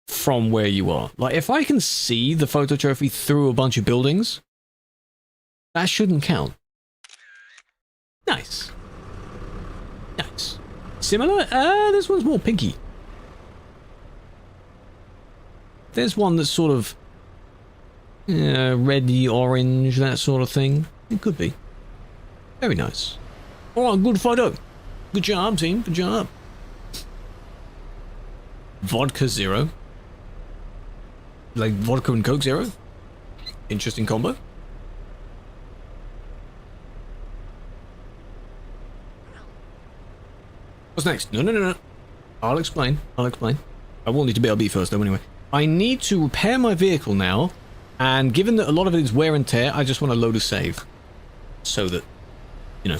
from where you are. Like, if I can see the photo trophy through a bunch of buildings, that shouldn't count. Nice. Nice. Similar? This one's more pinky. There's one that's sort of reddy orange, that sort of thing. It could be. Very nice. Alright, good photo. Good job, team. Good job. Vodka Zero. Like vodka and Coke Zero. Interesting combo. What's next? No. I'll explain. I will need to BRB first though anyway. I need to repair my vehicle now, and given that a lot of it is wear and tear, I just want to load a save. So that, you know.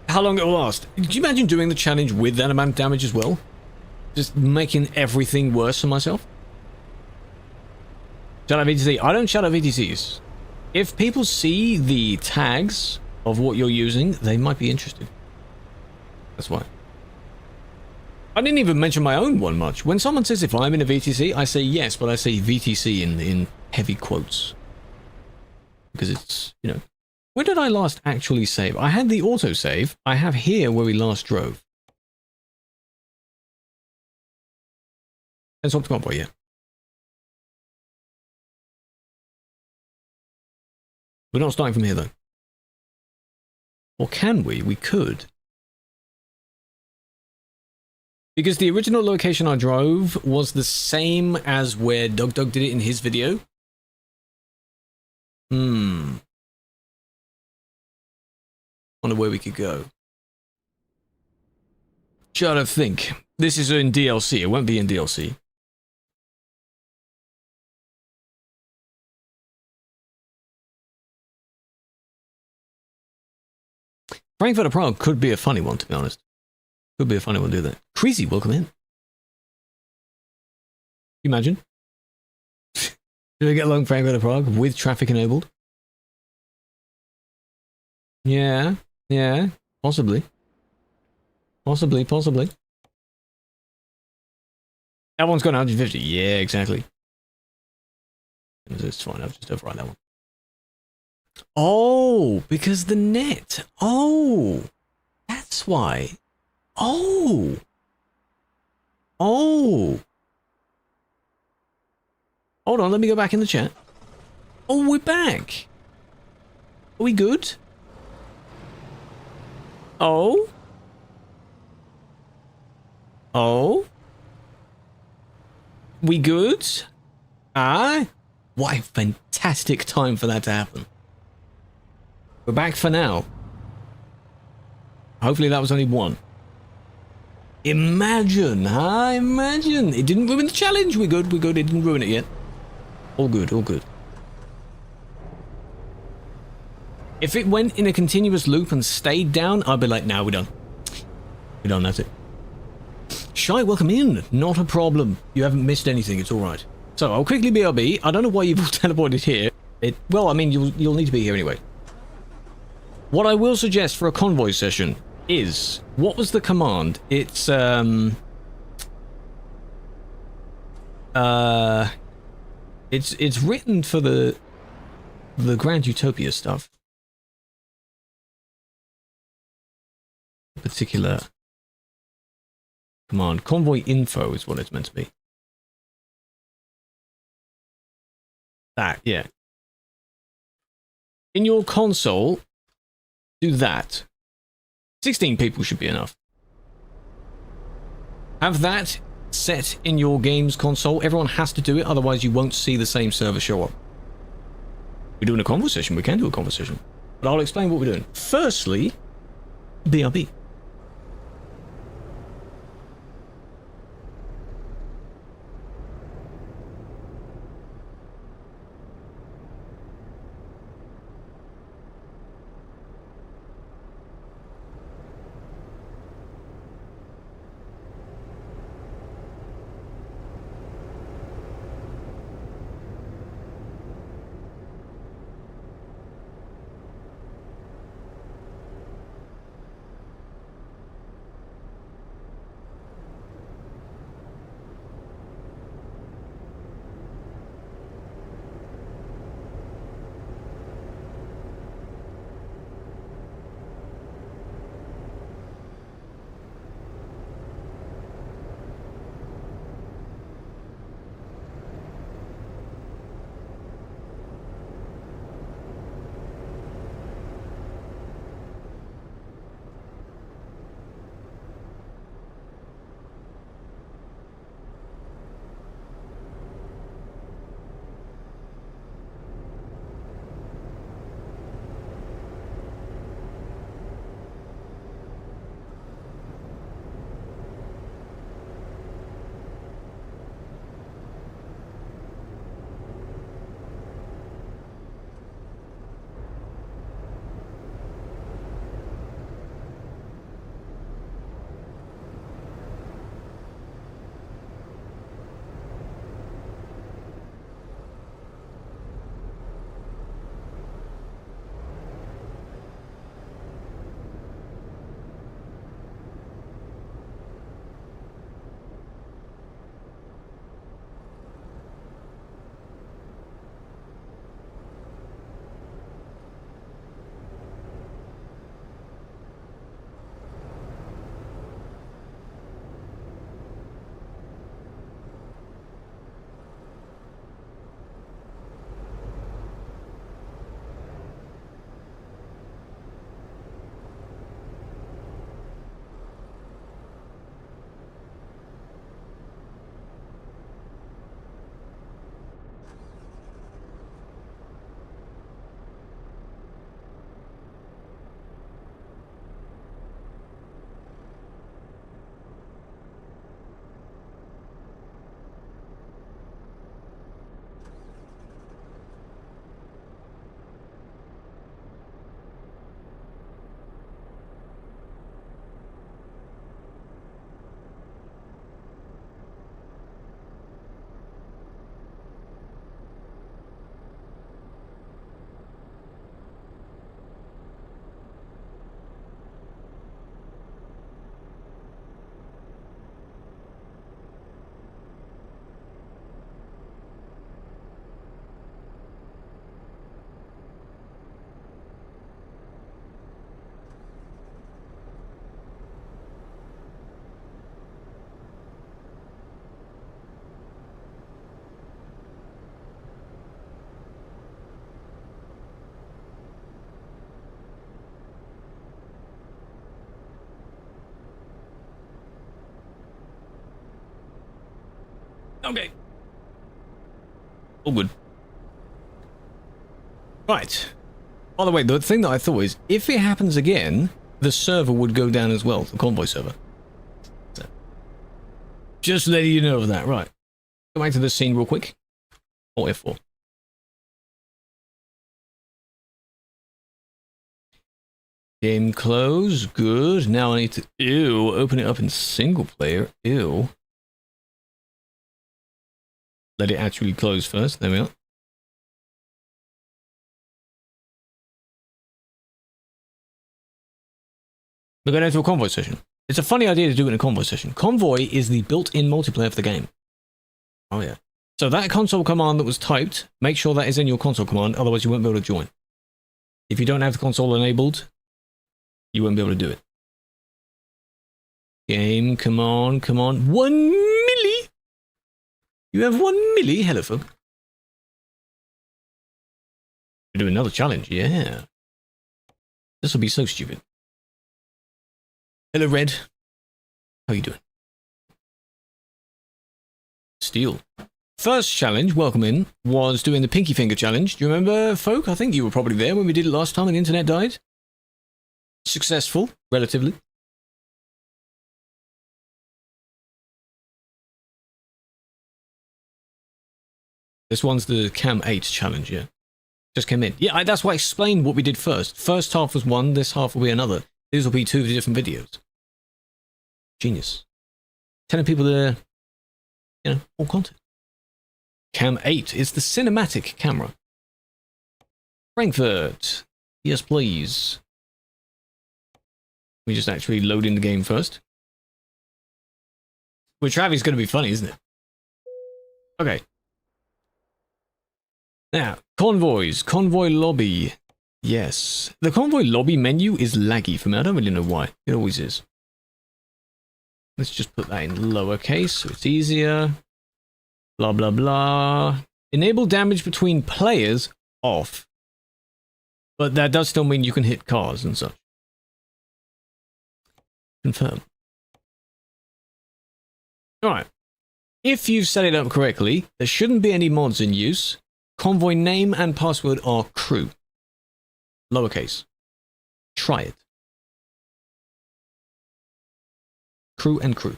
How long it will last? Could you imagine doing the challenge with that amount of damage as well? Just making everything worse for myself? Shout out VTC. I don't shout out VTCs. If people see the tags of what you're using, they might be interested. That's why. I didn't even mention my own one much. When someone says if I'm in a VTC, I say yes, but I say VTC in heavy quotes. Because it's, you know. Where did I last actually save? I had the autosave. I have here where we last drove. Let's come up, yeah. We're not starting from here though. Or can we? We could. Because the original location I drove was the same as where Doug did it in his video. Wonder where we could go. Try to think. This is in DLC. It won't be in DLC. Frankfurt to Prague could be a funny one, to be honest. Could be a funny one to do that. Crazy, welcome in. You imagine? Did we get along Frankfurt to Prague with traffic enabled? Yeah, possibly. Possibly. That one's gone 150. Yeah, exactly. It's fine, I'll just override that one. Oh, because the net. Oh, that's why. Oh. Hold on, let me go back in the chat. Oh, we're back. Are we good? Oh? Oh? We good? Ah? What a fantastic time for that to happen. We're back for now. Hopefully that was only one. Imagine, huh? Imagine. It didn't ruin the challenge. We're good, we're good. It didn't ruin it yet. All good, all good. If it went in a continuous loop and stayed down, I'd be like, nah, we're done. We're done, that's it. Shy, welcome in. Not a problem. You haven't missed anything, it's alright. So, I'll quickly BRB. I don't know why you've all teleported here. Well, I mean, you'll need to be here anyway. What I will suggest for a convoy session is, what was the command? It's, it's written for the Grand Utopia stuff. Particular command. Convoy info is what it's meant to be. That, yeah. In your console, do that. 16 people should be enough. Have that set in your game's console. Everyone has to do it, otherwise you won't see the same server show up. We're doing a conversation. We can do a conversation. But I'll explain what we're doing. Firstly, BRB. Okay. All good. Right. By the way, the thing that I thought is, if it happens again, the server would go down as well, the convoy server. So, just letting you know of that. Right. Go back to this scene real quick. Or F4. Game close. Good. Now I need to... Ew. Open it up in single player. Ew. Let it actually close first. There we are. We're going into a convoy session. It's a funny idea to do it in a convoy session. Convoy is the built-in multiplayer of the game. Oh yeah. So that console command that was typed, make sure that is in your console command, otherwise you won't be able to join. If you don't have the console enabled, you won't be able to do it. Game, come on, come on. 1 milli! You have 1 milli? Hello, folk. We do another challenge, yeah. This will be so stupid. Hello, Red. How you doing? Steel. First challenge, welcome in, was doing the Pinky Finger challenge. Do you remember, folk? I think you were probably there when we did it last time and the internet died. Successful, relatively. This one's the Cam 8 challenge, yeah. Just came in. Yeah, that's why I explained what we did first. First half was one, this half will be another. These will be 2 different videos. Genius. Telling people to, you know, all content. Cam 8 is the cinematic camera. Frankfurt. Yes, please. We just actually load in the game first. With Travis going to be funny, isn't it? Okay. Now, convoys. Convoy lobby. Yes. The convoy lobby menu is laggy for me. I don't really know why. It always is. Let's just put that in lowercase so it's easier. Blah, blah, blah. Enable damage between players off. But that does still mean you can hit cars and such. Confirm. Alright. If you've set it up correctly, there shouldn't be any mods in use. Convoy name and password are Krew. Lowercase. Try it. Krew and Krew.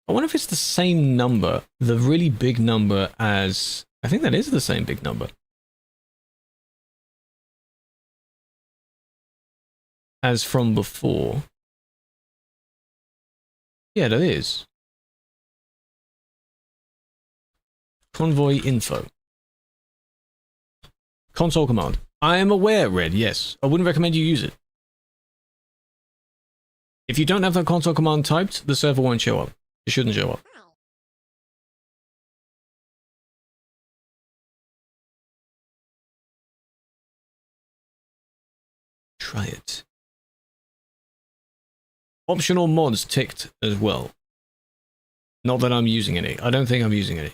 I wonder if it's the same number, the really big number as... I think that is the same big number. As from before. Yeah, that is. Convoy info. Console command. I am aware, Red, yes. I wouldn't recommend you use it. If you don't have that console command typed, the server won't show up. It shouldn't show up. Try it. Optional mods ticked as well. Not that I'm using any. I don't think I'm using any.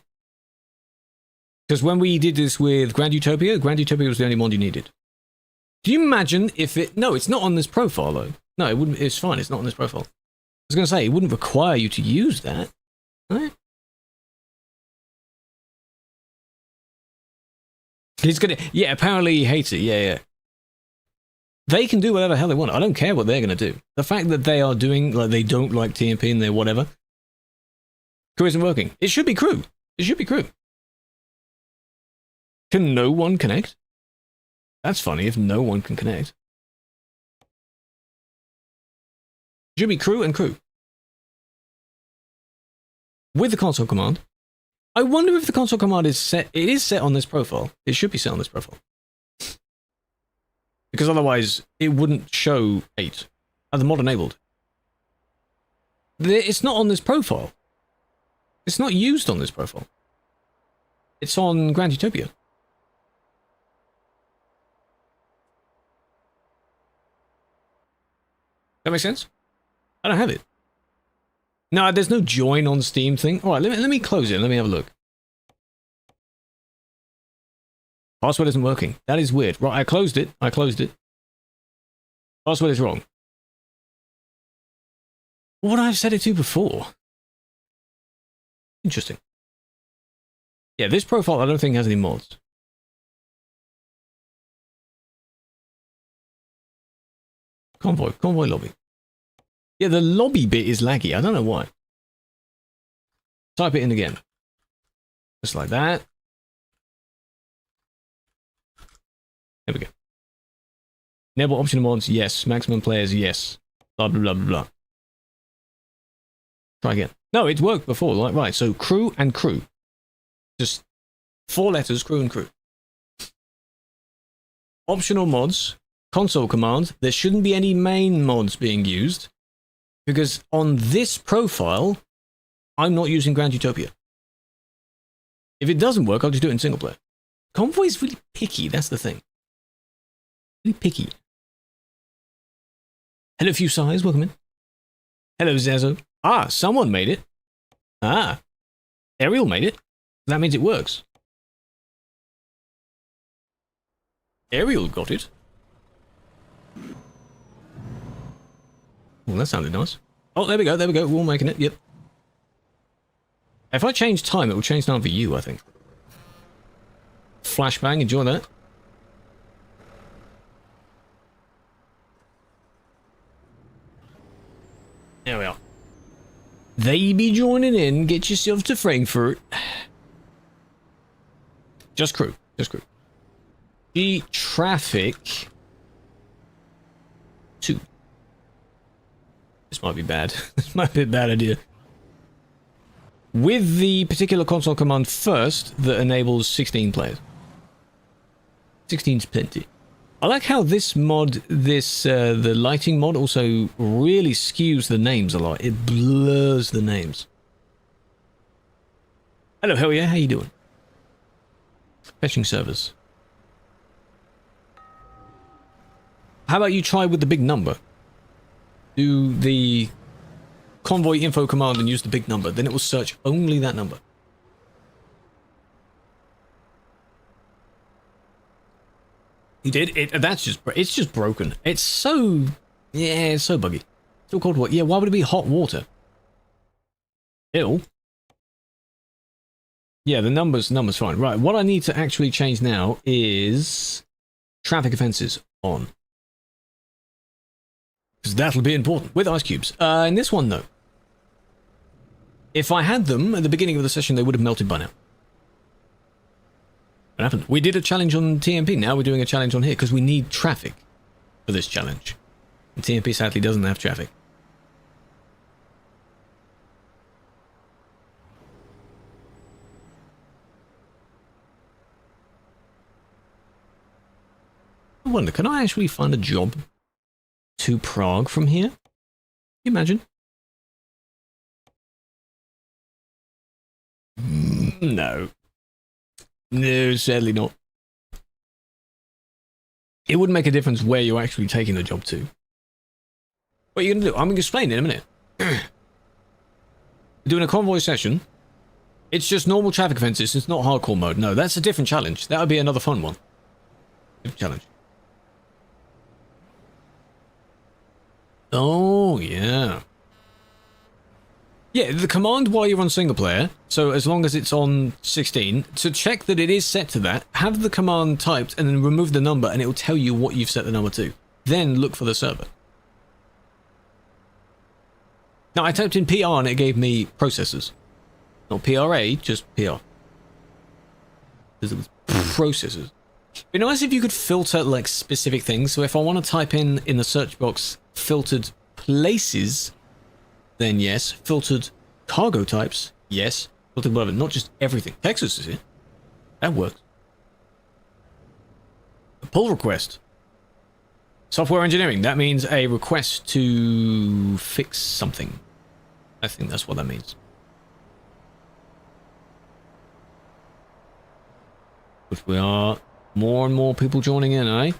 Because when we did this with Grand Utopia was the only mod you needed. Can you imagine if it... No, it's not on this profile, though. No, it wouldn't... It's fine. It's not on this profile. I was going to say, it wouldn't require you to use that. Right? He's going to... Yeah, apparently he hates it. Yeah, yeah. They can do whatever the hell they want. I don't care what they're going to do. The fact that they are doing... Like, they don't like TMP and they're whatever. Krew isn't working. It should be Krew. It should be Krew. Can no one connect? That's funny if no one can connect. It should be Krew and Krew. With the console command. I wonder if the console command is set... It is set on this profile. It should be set on this profile. Because otherwise, it wouldn't show 8. The mod enabled. It's not on this profile. It's not used on this profile. It's on Grand Utopia. That makes sense? I don't have it. No, there's no join on Steam thing. Alright, let me close it. Let me have a look. Password isn't working. That is weird. Right, I closed it. Password is wrong. What would I have set it to before? Interesting. Yeah, this profile I don't think has any mods. Convoy lobby. Yeah, the lobby bit is laggy. I don't know why. Type it in again. Just like that. There we go. Enable optional mods, yes. Maximum players, yes. Blah, blah, blah, blah, blah. Try again. No, it worked before. Like, right, so Krew and Krew. Just 4 letters, Krew and Krew. Optional mods. Console command. There shouldn't be any main mods being used. Because on this profile, I'm not using Grand Utopia. If it doesn't work, I'll just do it in single player. Convoy is really picky, that's the thing. Really picky. Hello, Few Size, welcome in. Hello, Zazo. Ah, someone made it. Ah, Ariel made it. That means it works. Ariel got it. Well, that sounded nice. Oh, there we go, we're all making it, yep. If I change time, it will change time for you, I think. Flashbang, enjoy that. There we are. They be joining in, get yourself to Frankfurt. Just Krew. The traffic 2. This might be bad. This might be a bad idea. With the particular console command first that enables 16 players. 16's plenty. I like how this mod, the lighting mod also really skews the names a lot. It blurs the names. Hello, hell yeah, how you doing? Fetching servers. How about you try with the big number? Do the convoy info command and use the big number, then it will search only that number. You did? It's just broken. It's so, yeah, it's so buggy. Still cold water. Yeah, why would it be hot water? Ill. Yeah, the number's fine. Right, what I need to actually change now is traffic offenses on. Because that'll be important with ice cubes. In this one, though. If I had them at the beginning of the session, they would have melted by now. What happened? We did a challenge on TMP, now we're doing a challenge on here, because we need traffic for this challenge. And TMP sadly doesn't have traffic. I wonder, can I actually find a job to Prague from here? Can you imagine? No. No, sadly not. It wouldn't make a difference where you're actually taking the job to. What are you going to do? I'm going to explain in a minute. We're doing a convoy session. It's just normal traffic offenses. It's not hardcore mode. No, that's a different challenge. That would be another fun one. Different challenge. Oh, yeah. Yeah, the command while you're on single player, so as long as it's on 16, to check that it is set to that, have the command typed and then remove the number and it will tell you what you've set the number to. Then look for the server. Now, I typed in PR and it gave me processors. Not PRA, just PR. Because it was processors. It'd be nice if you could filter like specific things. So if I want to type in the search box filtered places, then yes. Filtered cargo types, yes. Filtered whatever, not just everything. Texas is it. That works. A pull request. Software engineering, that means a request to fix something. I think that's what that means. But we are more and more people joining in, eh?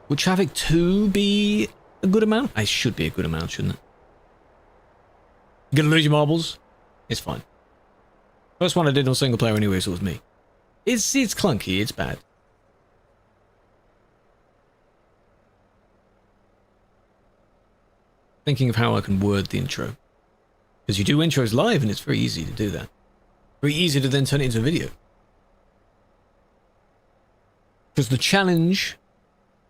Would traffic 2 be a good amount? It should be a good amount, shouldn't it? You gonna lose your marbles? It's fine. First one I did on single player anyway, so it was me. It's clunky, it's bad. Thinking of how I can word the intro. Because you do intros live, and it's very easy to do that. Very easy to then turn it into a video. Because the challenge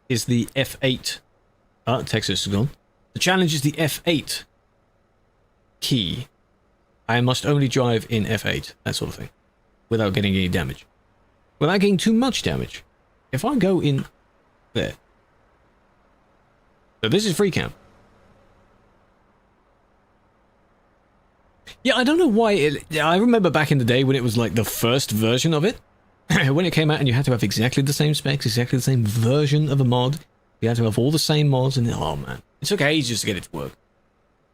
is the F8. Texas is gone. The challenge is the F8 key. I must only drive in F8, that sort of thing, without getting any damage. Without getting too much damage. If I go in there. So this is free cam. Yeah, I don't know why I remember back in the day when it was like the first version of it. When it came out and you had to have exactly the same specs, exactly the same version of a mod. You had to have all the same mods, and oh man, it took ages to get it to work.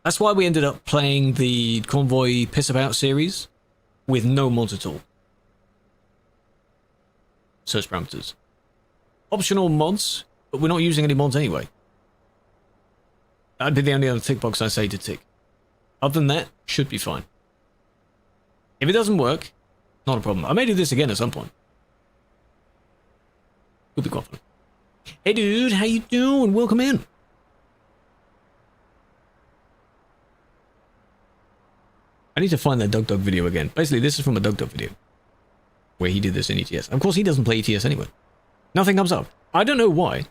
That's why we ended up playing the Convoy Piss About series with no mods at all. Search parameters. Optional mods, but we're not using any mods anyway. That'd be the only other tick box I say to tick. Other than that, should be fine. If it doesn't work, not a problem. I may do this again at some point. Could be quite fun. Hey dude, how you doing? Welcome in. I need to find that Dug video again. Basically, this is from a Dug video. Where he did this in ETS. Of course, he doesn't play ETS anyway. Nothing comes up. I don't know why.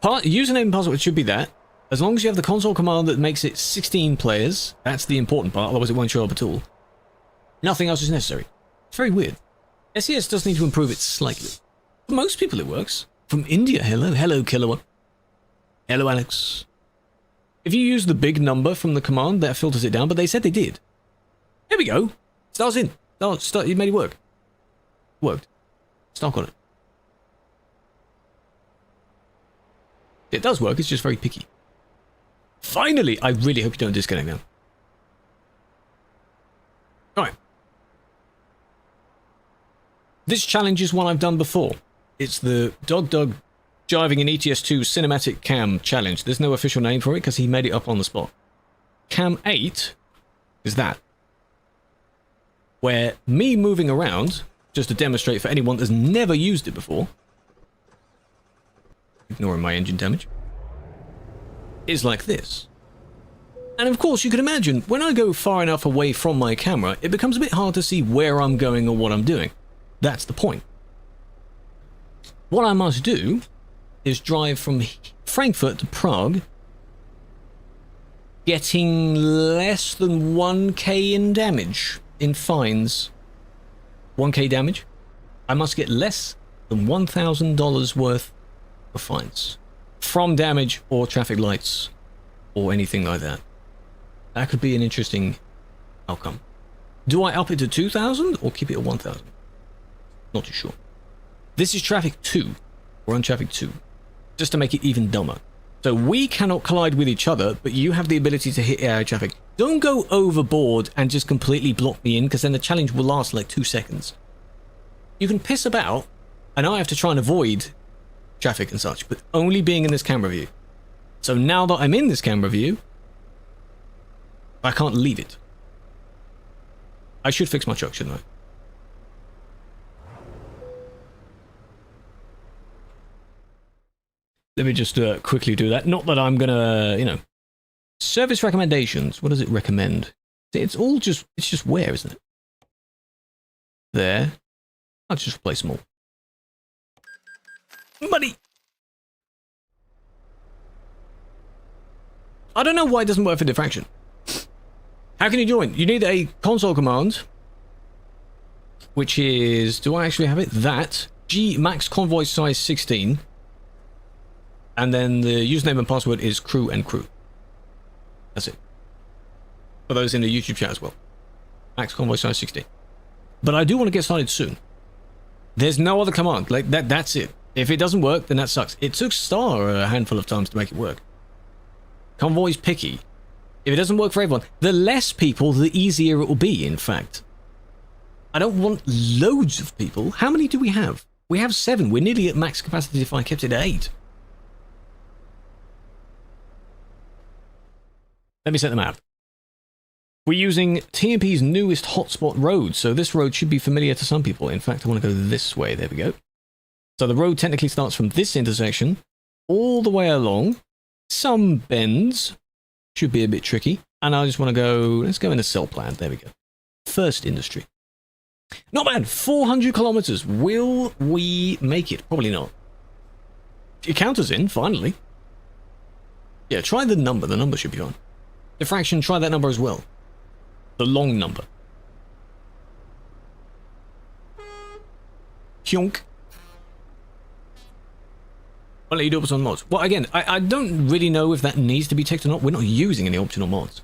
Username and password should be that. As long as you have the console command that makes it 16 players. That's the important part, otherwise it won't show up at all. Nothing else is necessary. It's very weird. SES does need to improve it slightly. For most people it works. From India, hello. Hello, Killua. Hello, Alex. If you use the big number from the command, that filters it down, but they said they did. There we go. Star's in. Start, you made it work. Worked. Star got it. It does work, it's just very picky. Finally! I really hope you don't disconnect now. Alright. This challenge is one I've done before. It's the Dog Jiving in ETS2 Cinematic Cam Challenge. There's no official name for it because he made it up on the spot. Cam 8 is that. Where me moving around, just to demonstrate for anyone that's never used it before, ignoring my engine damage, is like this. And of course you can imagine, when I go far enough away from my camera, it becomes a bit hard to see where I'm going or what I'm doing. That's the point. What I must do is drive from Frankfurt to Prague, getting less than 1k in damage, in fines. 1k damage? I must get less than $1,000 worth of fines. From damage or traffic lights or anything like that. That could be an interesting outcome. Do I up it to 2,000 or keep it at 1,000? Not too sure. This is traffic 2. We're on traffic 2. Just to make it even dumber. So we cannot collide with each other, but you have the ability to hit AI traffic. Don't go overboard and just completely block me in, because then the challenge will last like 2 seconds. You can piss about, and I have to try and avoid traffic and such, but only being in this camera view. So now that I'm in this camera view, I can't leave it. I should fix my truck, shouldn't I? Let me just quickly do that. Not that I'm gonna, you know. Service recommendations. What does it recommend? It's all just, it's just where, isn't it? There. I'll just replace them all. Money! I don't know why it doesn't work for diffraction. How can you join? You need a console command, which is, do I actually have it? That. G max convoy size 16. And then the username and password is Krew and Krew. That's it. For those in the YouTube chat as well. Max convoy size 16. But I do want to get started soon. There's no other command. Like that's it. If it doesn't work, then that sucks. It took Star a handful of times to make it work. Convoy's picky. If it doesn't work for everyone, the less people, the easier it will be, in fact. I don't want loads of people. How many do we have? We have 7. We're nearly at max capacity if I kept it at 8. Let me set the map. We're using TMP's newest hotspot road, so this road should be familiar to some people. In fact, I want to go this way. There we go. So the road technically starts from this intersection all the way along. Some bends. Should be a bit tricky. And I just want to go, let's go into cell plant. There we go. First industry. Not bad. 400 kilometers. Will we make it? Probably not. It counters in, finally. Yeah, try the number. The number should be on. Diffraction, try that number as well. The long number. Hyonk. I'll let you do it on mods. Well, again, I don't really know if that needs to be ticked or not. We're not using any optional mods.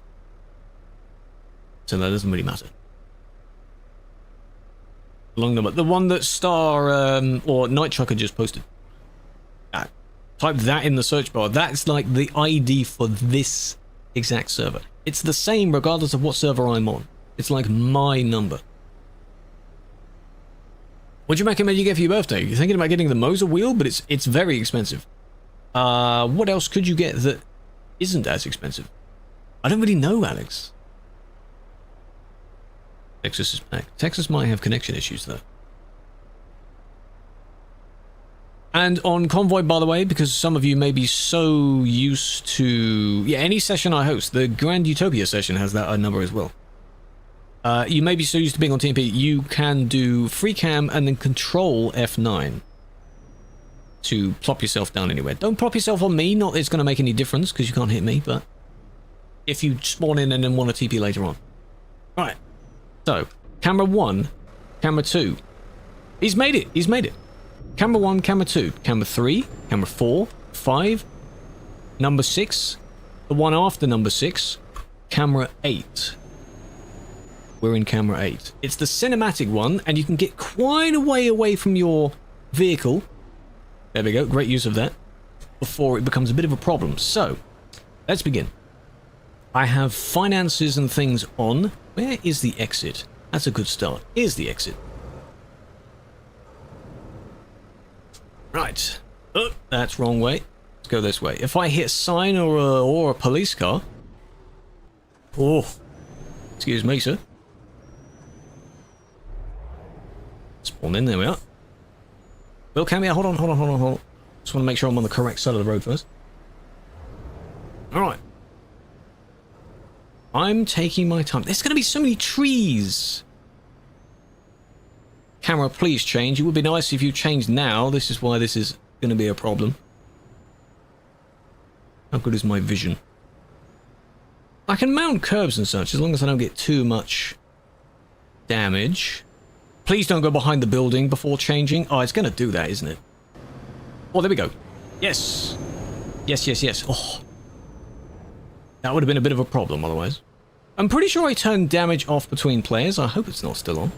So that doesn't really matter. Long number. The one that Star or Night Trucker just posted. Type that in the search bar. That's like the ID for this exact server. It's the same regardless of what server I'm on. It's like my number. What do you recommend you get for your birthday? You're thinking about getting the Moser wheel, but it's very expensive. What else could you get that isn't as expensive? I don't really know, Alex. Texas is back. Texas might have connection issues, though. And on Convoy, by the way, because some of you may be so used to... Yeah, any session I host, the Grand Utopia session has that number as well. You may be so used to being on TMP, you can do free cam and then control F9 to plop yourself down anywhere. Don't plop yourself on me, not that it's going to make any difference because you can't hit me, but if you spawn in and then want to TP later on. Right, so camera 1, camera 2. He's made it, he's made it. Camera 1, camera 2, camera 3, camera 4, 5, number 6, the one after number 6, camera 8. We're in camera 8. It's the cinematic one, and you can get quite a way away from your vehicle. There we go, great use of that, before it becomes a bit of a problem. So, let's begin. I have finances and things on. Where is the exit? That's a good start. Here's the exit. Right. Oh, that's wrong way. Let's go this way. If I hit a sign or a police car... Oh. Excuse me, sir. Spawn in, there we are. Will, can we... Hold on. Just want to make sure I'm on the correct side of the road first. Alright. I'm taking my time. There's going to be so many trees. Camera, please change. It would be nice if you changed now. This is why this is going to be a problem. How good is my vision? I can mount curbs and such as long as I don't get too much damage. Please don't go behind the building before changing. Oh, it's going to do that, isn't it? Oh, there we go. Yes. Yes. Oh. That would have been a bit of a problem otherwise. I'm pretty sure I turned damage off between players. I hope it's not still on.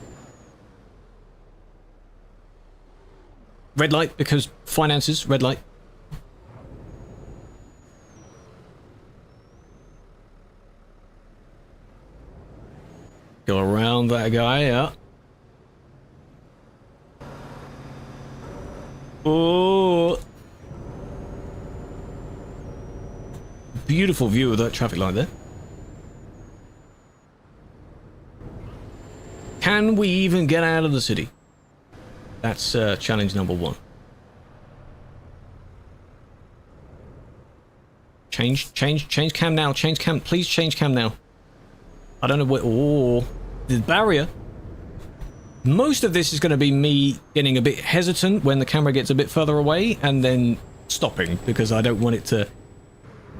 Red light, because finances, red light. Go around that guy, yeah. Oh. Beautiful view of that traffic light there. Can we even get out of the city? That's challenge number 1. Change cam now. Change cam. Please change cam now. I don't know what... Oh, the barrier. Most of this is going to be me getting a bit hesitant when the camera gets a bit further away and then stopping because I don't want it to,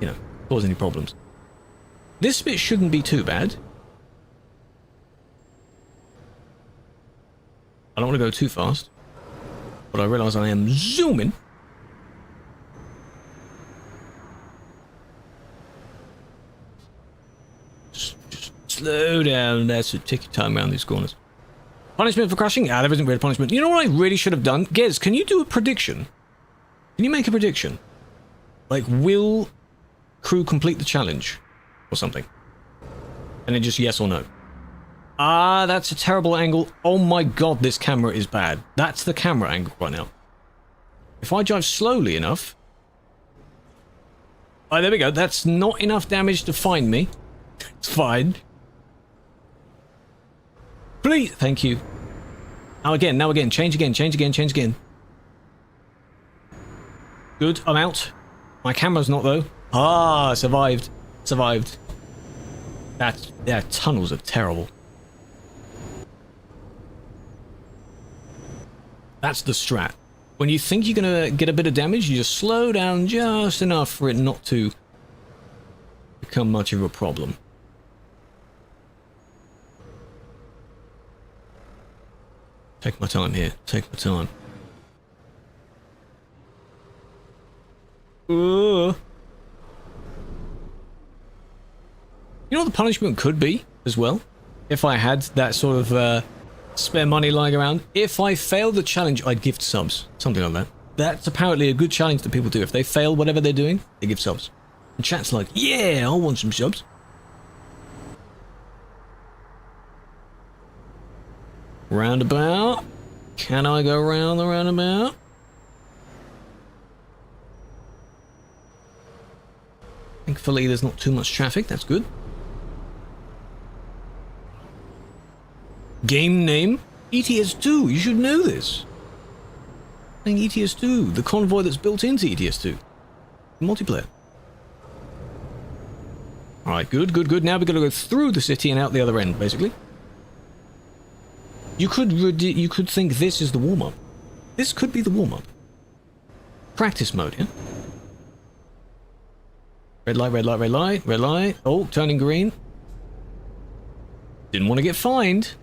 you know, cause any problems. This bit shouldn't be too bad. I don't want to go too fast, but I realise I am zooming. Just slow down. That's it. Take your time around these corners. Punishment for crashing? Ah, there isn't really punishment. You know what I really should have done? Gez, can you do a prediction? Can you make a prediction? Like, will Krew complete the challenge? Or something. And then just yes or no. Ah, that's a terrible angle. Oh my god, this camera is bad. That's the camera angle right now. If I drive slowly enough... Oh, there we go. That's not enough damage to find me. It's fine. Please. Thank you. Now again. Change again. Good, I'm out. My camera's not, though. Ah, survived. Their tunnels are terrible. That's the strat. When you think you're gonna get a bit of damage, you just slow down just enough for it not to become much of a problem. Take my time here. Take my time. You know what the punishment could be as well? If I had that sort of spare money lying around. If I failed the challenge, I'd gift subs. Something like that. That's apparently a good challenge that people do. If they fail whatever they're doing, they give subs. And chat's like, yeah, I want some subs. Roundabout. Can I go round the roundabout? Thankfully, there's not too much traffic. That's good. Game name? ETS2. You should know this. Playing ETS2. The convoy that's built into ETS2. Multiplayer. Alright, good, good, good. Now we're going to go through the city and out the other end, basically. You could think this is the warm-up. This could be the warm-up. Practice mode, yeah? Red light, red light, red light, red light. Oh, turning green. Didn't want to get fined.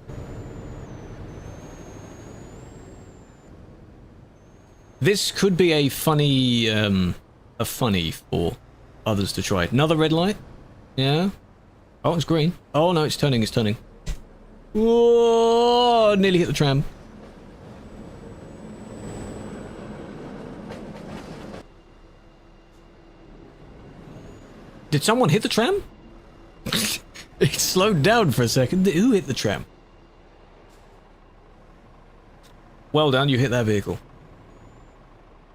This could be a funny for others to try. Another red light. Yeah. Oh, it's green. Oh no, it's turning. It's turning. Whoa! Nearly hit the tram. Did someone hit the tram? It slowed down for a second. Who hit the tram? Well done, you hit that vehicle.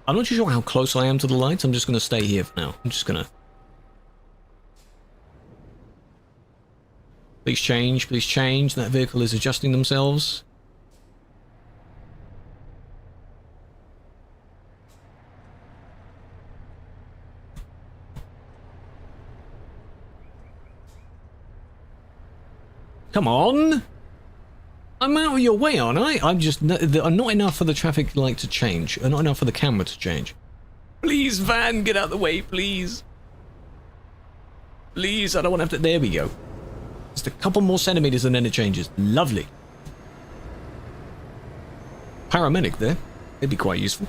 I'm not too sure how close I am to the lights. I'm just going to stay here for now. I'm just going to... Please change, please change. That vehicle is adjusting themselves. Come on! I'm out of your way, aren't I? I'm not enough for the traffic light to change. Not enough for the camera to change. Please, van, get out of the way, please. Please, I don't want to have to... There we go. Just a couple more centimeters and then it changes. Lovely. Paramedic there. It'd be quite useful.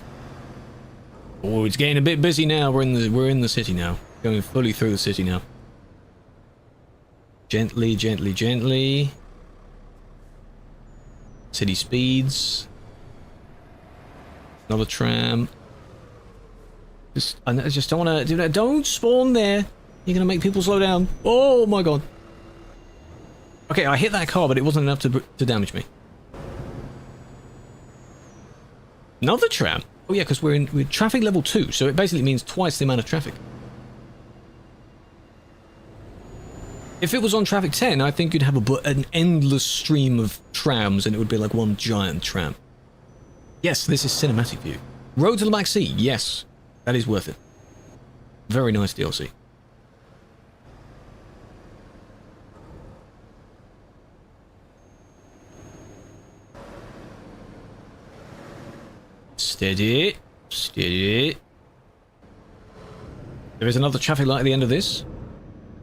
Oh, it's getting a bit busy now. We're in the city now. Going fully through the city now. Gently, gently, gently. City speeds. Another tram. I just don't want to do that. Don't spawn there. You're going to make people slow down. Oh my god. Okay, I hit that car, but it wasn't enough to damage me. Another tram? Oh yeah, because we're traffic level 2, so it basically means twice the amount of traffic. If it was on traffic 10, I think you'd have an endless stream of trams and it would be like one giant tram. Yes, this is cinematic view. Road to the Black Sea, yes. That is worth it. Very nice DLC. Steady. Steady. There is another traffic light at the end of this.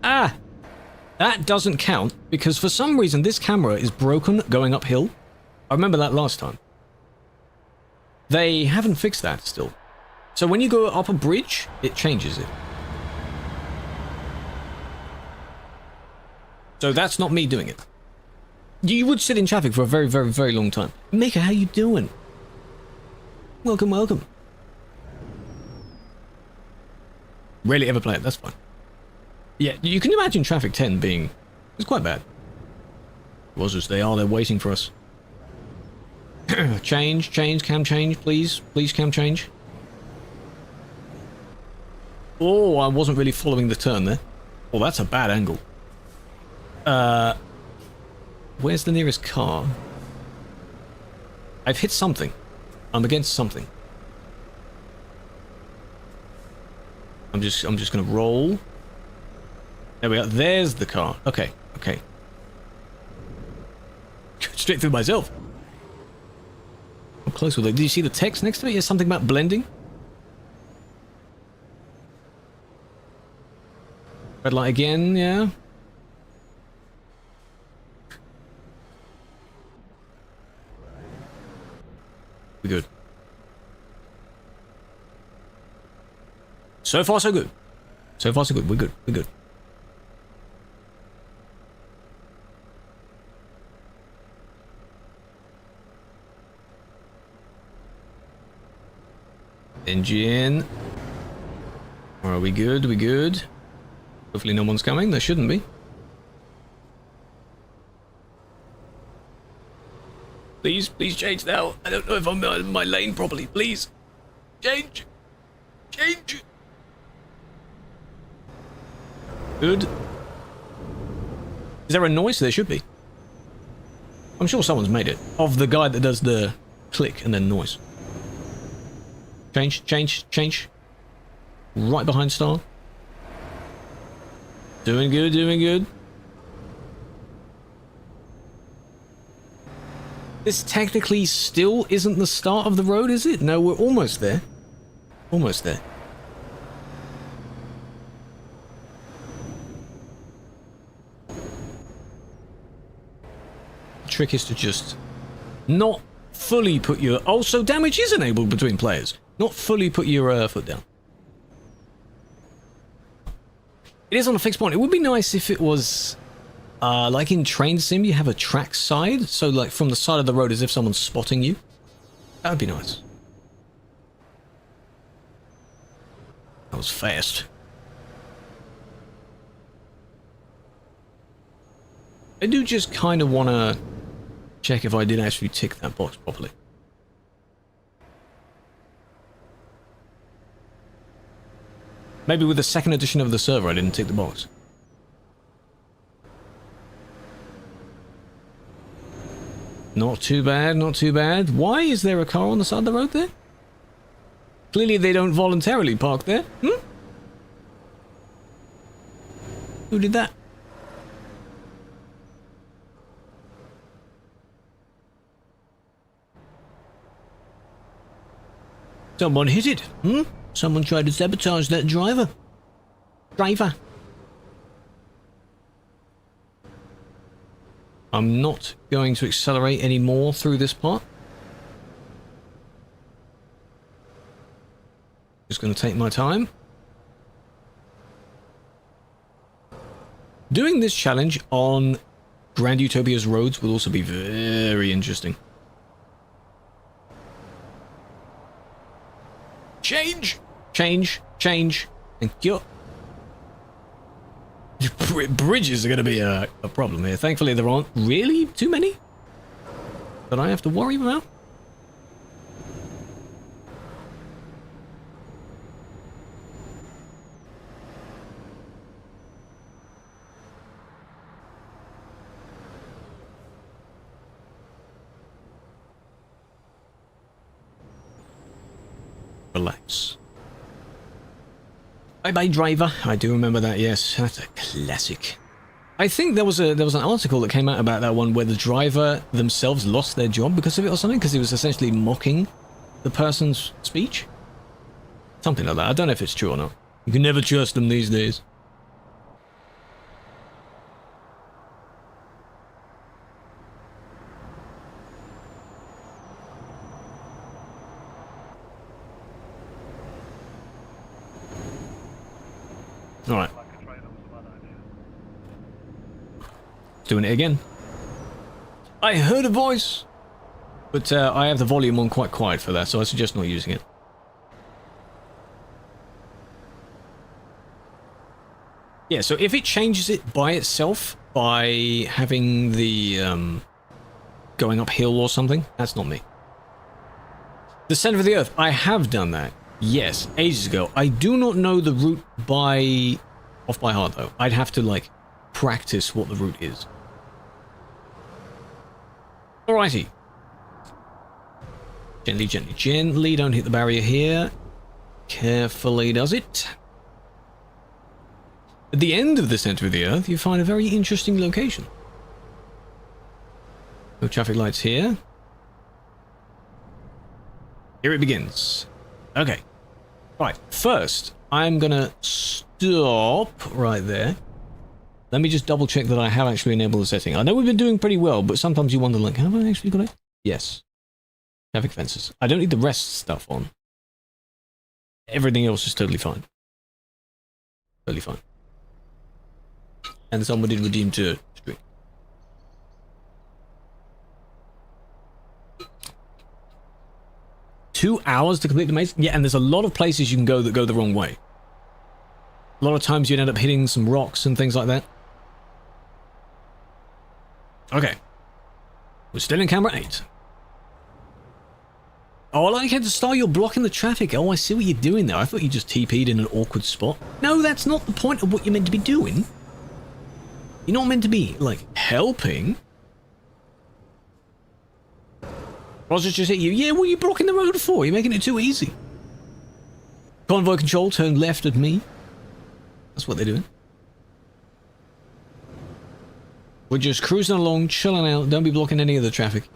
Ah! That doesn't count, because for some reason this camera is broken going uphill. I remember that last time. They haven't fixed that still. So when you go up a bridge, it changes it. So that's not me doing it. You would sit in traffic for a very, very, very long time. Mika, how you doing? Welcome, welcome. Rarely ever play it, that's fine. Yeah, you can imagine traffic 10 being... It's quite bad. It was just they're waiting for us. Change, cam change, please. Please, cam change. Oh, I wasn't really following the turn there. Oh, that's a bad angle. Where's the nearest car? I've hit something. I'm against something. I'm just gonna roll. There we are. There's the car. Okay. Okay. Straight through myself. How close were they? Did you see the text next to it? Yeah, something about blending. Red light again, yeah. We're good. So far, so good. So far, so good. We're good. We're good. Engine. Are we good? We good? Hopefully no one's coming. There shouldn't be. Please, please change now. I don't know if I'm in my lane properly. Please. Change. Change. Good. Is there a noise? There should be. I'm sure someone's made it. Of the guy that does the click and then noise. Change, change, change. Right behind Star. Doing good, doing good. This technically still isn't the start of the road, is it? No, we're almost there. Almost there. The trick is to just not fully put your... Oh, so damage is enabled between players. Not fully put your foot down. It is on a fixed point. It would be nice if it was... like in Train Sim, you have a track side. So like from the side of the road as if someone's spotting you. That would be nice. That was fast. I do just kind of want to check if I did actually tick that box properly. Maybe with the second edition of the server I didn't tick the box. Not too bad, not too bad. Why is there a car on the side of the road there? Clearly they don't voluntarily park there. Hmm? Who did that? Someone hit it. Hmm? Someone tried to sabotage that driver. I'm not going to accelerate any more through this part. Just going to take my time. Doing this challenge on Grand Utopia's roads will also be very interesting. Change! Change! Change! Thank you. Bridges are going to be a problem here. Thankfully there aren't really too many that I have to worry about. Relax. Bye-bye, driver. I do remember that, yes. That's a classic. I think there was an article that came out about that one where the driver themselves lost their job because of it or something, because it was essentially mocking the person's speech. Something like that. I don't know if it's true or not. You can never trust them these days. Alright. Doing it again. I heard a voice! But I have the volume on quite quiet for that, so I suggest not using it. Yeah, so if it changes it by itself, by having the, going uphill or something, that's not me. The center of the earth, I have done that. Yes, ages ago. I do not know the route off by heart, though. I'd have to, like, practice what the route is. Alrighty. Gently, gently, gently. Don't hit the barrier here. Carefully does it. At the end of the center of the Earth, you find a very interesting location. No traffic lights here. Here it begins. Okay. Right, first, I'm gonna stop right there. Let me just double check that I have actually enabled the setting. I know we've been doing pretty well, but sometimes you wonder, like, have I actually got it? Yes. Traffic fences. I don't need the rest stuff on. Everything else is totally fine. Totally fine. And someone did redeem to string. Two hours to complete the maze? Yeah, and there's a lot of places you can go that go the wrong way. A lot of times you'd end up hitting some rocks and things like that. Okay. We're still in camera 8. Oh, I like at the start you're blocking the traffic. Oh, I see what you're doing there. I thought you just TP'd in an awkward spot. No, that's not the point of what you're meant to be doing. You're not meant to be, like, helping. Roger just hit you. Yeah, what are you blocking the road for? You're making it too easy. Convoy control, turn left at me. That's what they're doing. We're just cruising along, chilling out. Don't be blocking any of the traffic.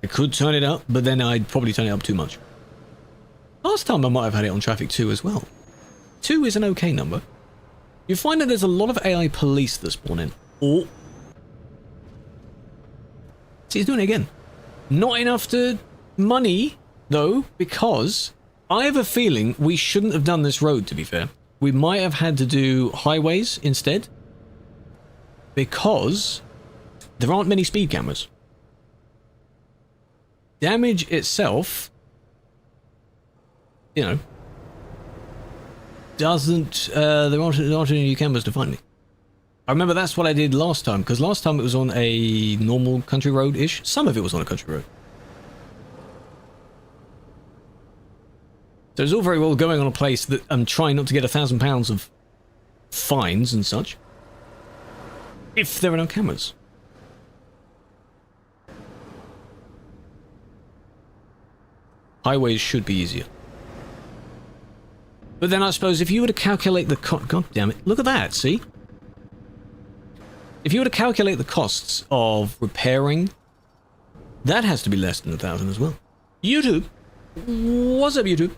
I could turn it up, but then I'd probably turn it up too much. Last time I might have had it on traffic 2 as well. 2 is an okay number. You find that there's a lot of AI police that spawn in. Oh. See, he's doing it again. Not enough to money, though, because I have a feeling we shouldn't have done this road, to be fair. We might have had to do highways instead, because there aren't many speed cameras. Damage itself, you know, doesn't, there aren't any cameras to find me. I remember that's what I did last time, because last time it was on a normal country road-ish. Some of it was on a country road. So it's all very well going on a place that I'm trying not to get £1,000 of fines and such, if there are no cameras. Highways should be easier. But then I suppose if you were to calculate the God damn it, look at that, see? If you were to calculate the costs of repairing, that has to be less than 1,000 as well. YouTube? What's up, YouTube?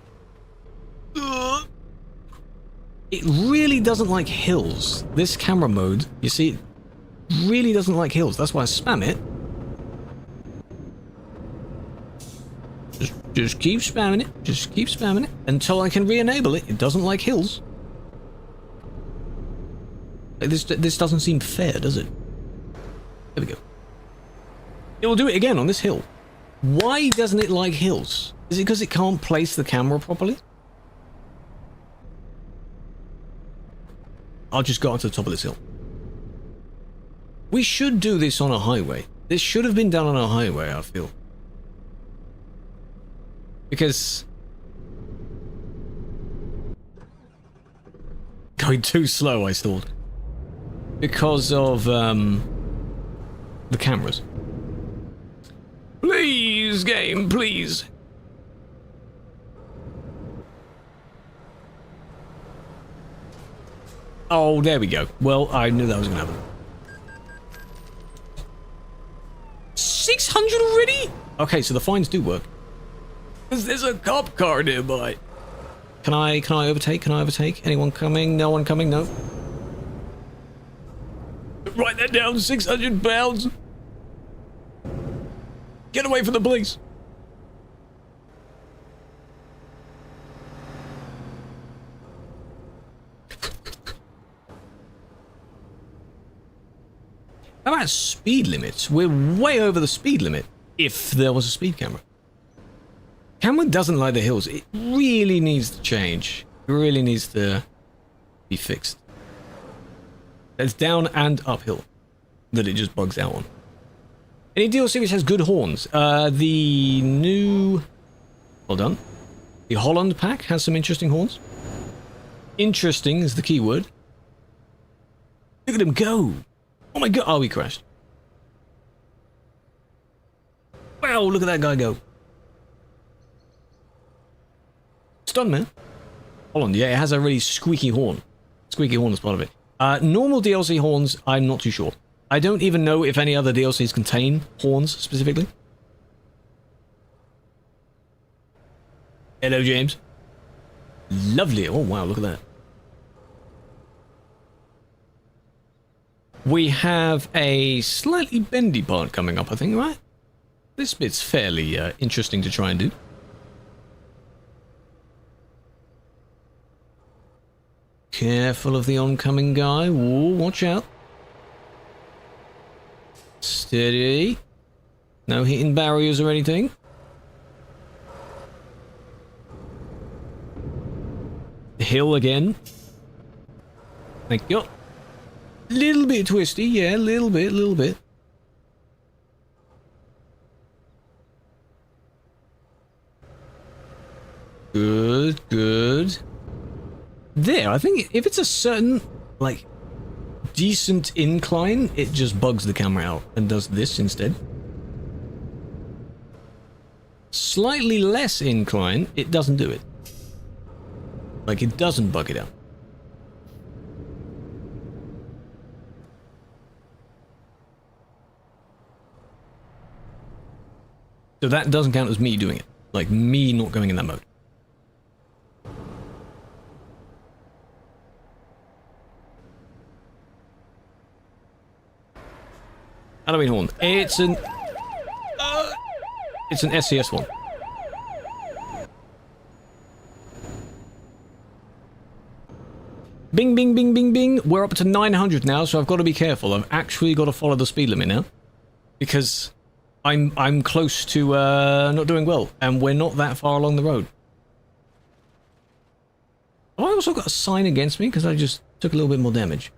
It really doesn't like hills. This camera mode, you see, it really doesn't like hills. That's why I spam it. Just keep spamming it. Just keep spamming it until I can re-enable it. It doesn't like hills. This doesn't seem fair, does it? There we go. It will do it again on this hill. Why doesn't it like hills? Is it because it can't place the camera properly? I'll just go onto the top of this hill. We should do this on a highway. This should have been done on a highway, I feel. Because going too slow, I stalled. Because of the cameras. Please, game, please. Oh, there we go. Well, I knew that was going to happen. 600 already? Okay, so the fines do work. There's a cop car nearby. Can I overtake? Can I overtake? Anyone coming? No one coming? No. Write that down, 600 pounds. Get away from the police. How about speed limits? We're way over the speed limit, if there was a speed camera. Camera doesn't like the hills. It really needs to change. It really needs to be fixed. It's down and uphill that it just bugs out on. Any DLC which has good horns? The new... Well done. The Holland pack has some interesting horns. Interesting is the key word. Look at him go! Oh my god! Oh, he crashed. Wow, look at that guy go. Stun, man. Holland, yeah, it has a really squeaky horn. squeaky horn is part of it. Normal DLC horns, I'm not too sure. I don't even know if any other DLCs contain horns specifically. Hello, James. Lovely. Oh, wow, look at that. We have a slightly bendy part coming up, I think, right? This bit's fairly interesting to try and do. Careful of the oncoming guy. Whoa, watch out. Steady. No hitting barriers or anything. The hill again. Thank you. Little bit twisty, yeah, little bit. Good, good. There, I think if it's a certain, like, decent incline, it just bugs the camera out and does this instead. Slightly less incline, it doesn't do it. Like, it doesn't bug it out. So that doesn't count as me doing it. Like, me not going in that mode. Halloween horn. It's an SCS one. Bing, bing, bing, bing, bing. We're up to 900 now, so I've got to be careful. I've actually got to follow the speed limit now, because I'm close to not doing well, and we're not that far along the road. Have I also got a sign against me because I just took a little bit more damage?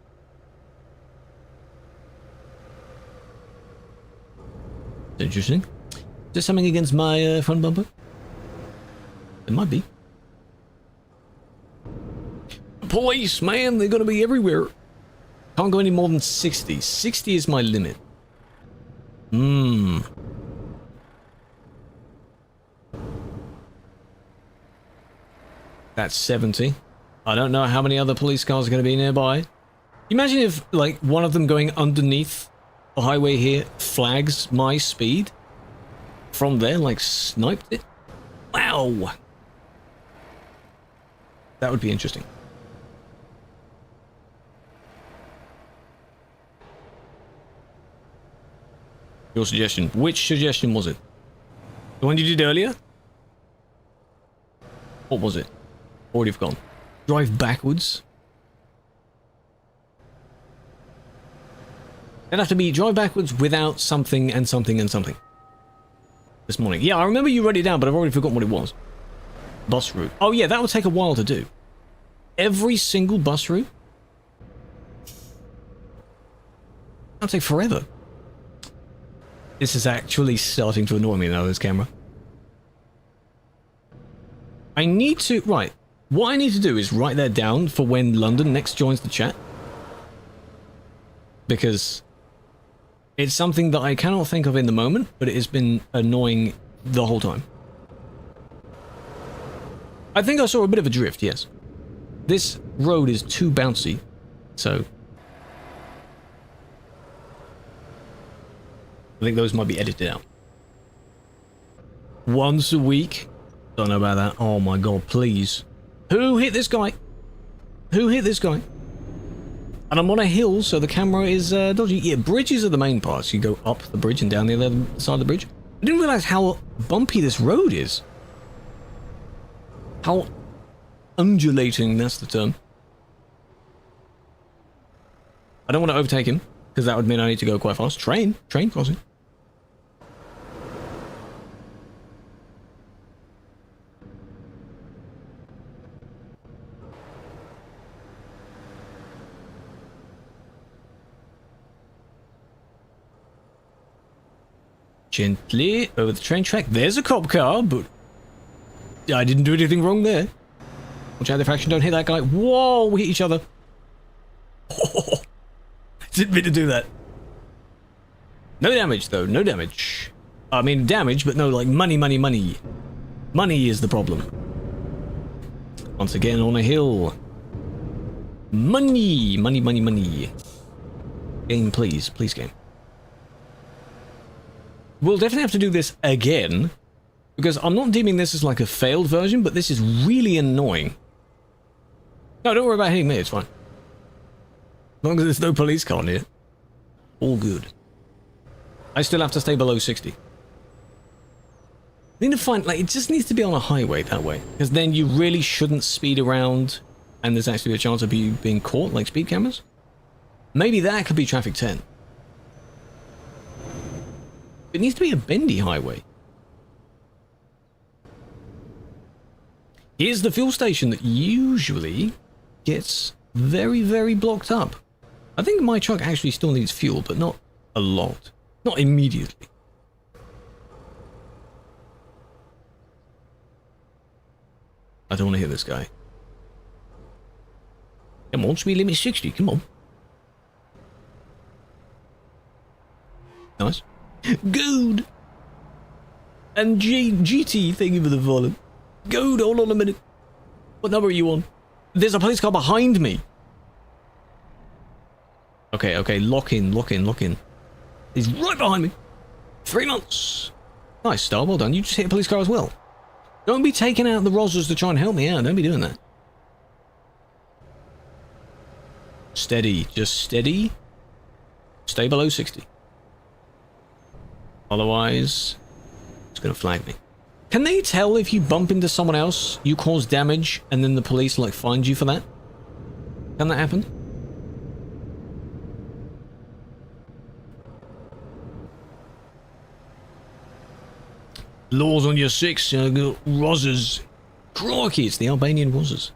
Interesting. Is there something against my front bumper? It might be. Police, man, they're gonna be everywhere. Can't go any more than 60. 60 is my limit. That's 70. I don't know how many other police cars are gonna be nearby. Imagine if, like, one of them going underneath the highway here flags my speed from there, like sniped it. Wow, that would be interesting. Your suggestion. Which suggestion was it? The one you did earlier? What was it? Already forgotten. Drive backwards. It'd have to be drive backwards without something and something and something. This morning. Yeah, I remember you wrote it down, but I've already forgotten what it was. Bus route. Oh yeah, that would take a while to do. Every single bus route? That'll take forever. This is actually starting to annoy me now, this camera. I need to... Right. What I need to do is write that down for when London next joins the chat. Because it's something that I cannot think of in the moment, but it has been annoying the whole time. I think I saw a bit of a drift, yes. This road is too bouncy, so... I think those might be edited out. Once a week? Don't know about that. Oh my god, please. Who hit this guy? Who hit this guy? And I'm on a hill, so the camera is dodgy. Yeah, bridges are the main parts. You go up the bridge and down the other side of the bridge. I didn't realize how bumpy this road is. How undulating, that's the term. I don't want to overtake him, because that would mean I need to go quite fast. Train crossing. Gently over the train track. There's a cop car, but I didn't do anything wrong there. Watch out, the fraction don't hit that guy. Whoa, we hit each other. Oh, I didn't mean to do that. No damage, though. No damage. I mean, damage, but no, like, money. Money is the problem. Once again, on a hill. Money, money, money, money. Game, please. Please, game. We'll definitely have to do this again, because I'm not deeming this as like a failed version, but this is really annoying. No, don't worry about hitting me, it's fine. As long as there's no police car near. All good. I still have to stay below 60. I need to find, like, it just needs to be on a highway that way, because then you really shouldn't speed around, and there's actually a chance of you being caught, like speed cameras. Maybe that could be traffic 10. It needs to be a bendy highway. Here's the fuel station that usually gets very, very blocked up. I think my truck actually still needs fuel, but not a lot. Not immediately. I don't want to hit this guy. Come on, speed limit 60, come on. Nice. Good. And GT, thank you for the follow. Good, hold on a minute. What number are you on? There's a police car behind me. Okay, okay, lock in, lock in, lock in. He's right behind me. 3 months. Nice, Star, well done. You just hit a police car as well. Don't be taking out the Rozzers to try and help me out. Don't be doing that. Steady, just steady. Stay below 60. Otherwise, it's going to flag me. Can they tell if you bump into someone else, you cause damage, and then the police, like, find you for that? Can that happen? Laws on your 6, Rozzers. Crikey, it's the Albanian Rozzers.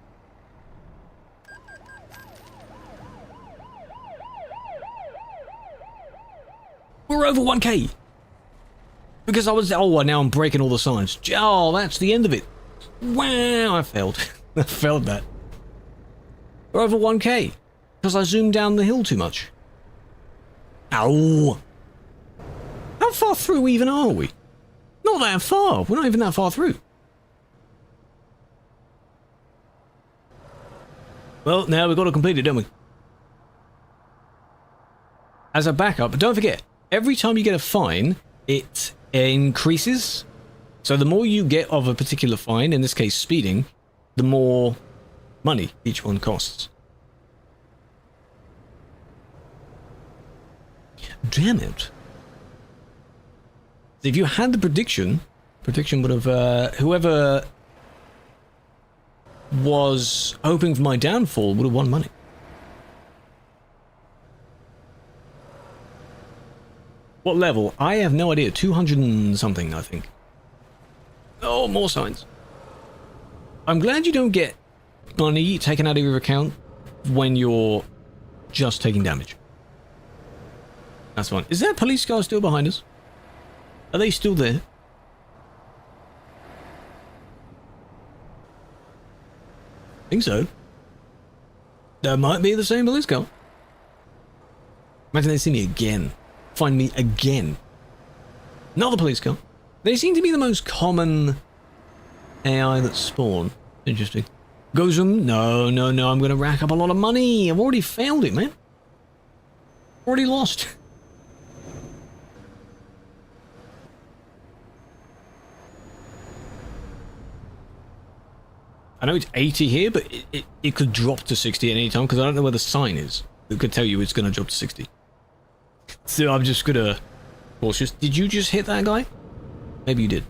We're over 1k. Because I was, oh, now I'm breaking all the signs. Oh, that's the end of it. Wow, I failed. I failed that. We're over 1k. Because I zoomed down the hill too much. Ow. How far through even are we? Not that far. We're not even that far through. Well, now we've got to complete it, don't we? As a backup, but don't forget, every time you get a fine, it increases. So the more you get of a particular fine, in this case speeding, the more money each one costs. Damn it. If you had the prediction would have, whoever was hoping for my downfall would have won money. What level? I have no idea. 200 and something, I think. Oh, more signs. I'm glad you don't get money taken out of your account when you're just taking damage. That's fine. Is that police car still behind us? Are they still there? I think so. That might be the same police car. Imagine they see me again. Find me again. Another police car. They seem to be the most common AI that spawn. Interesting. Gesriagne? No, no, no. I'm going to rack up a lot of money. I've already failed it, man. Already lost. I know it's 80 here, but it could drop to 60 at any time because I don't know where the sign is. It could tell you it's going to drop to 60. So I'm just going to cautious. Did you just hit that guy? Maybe you did.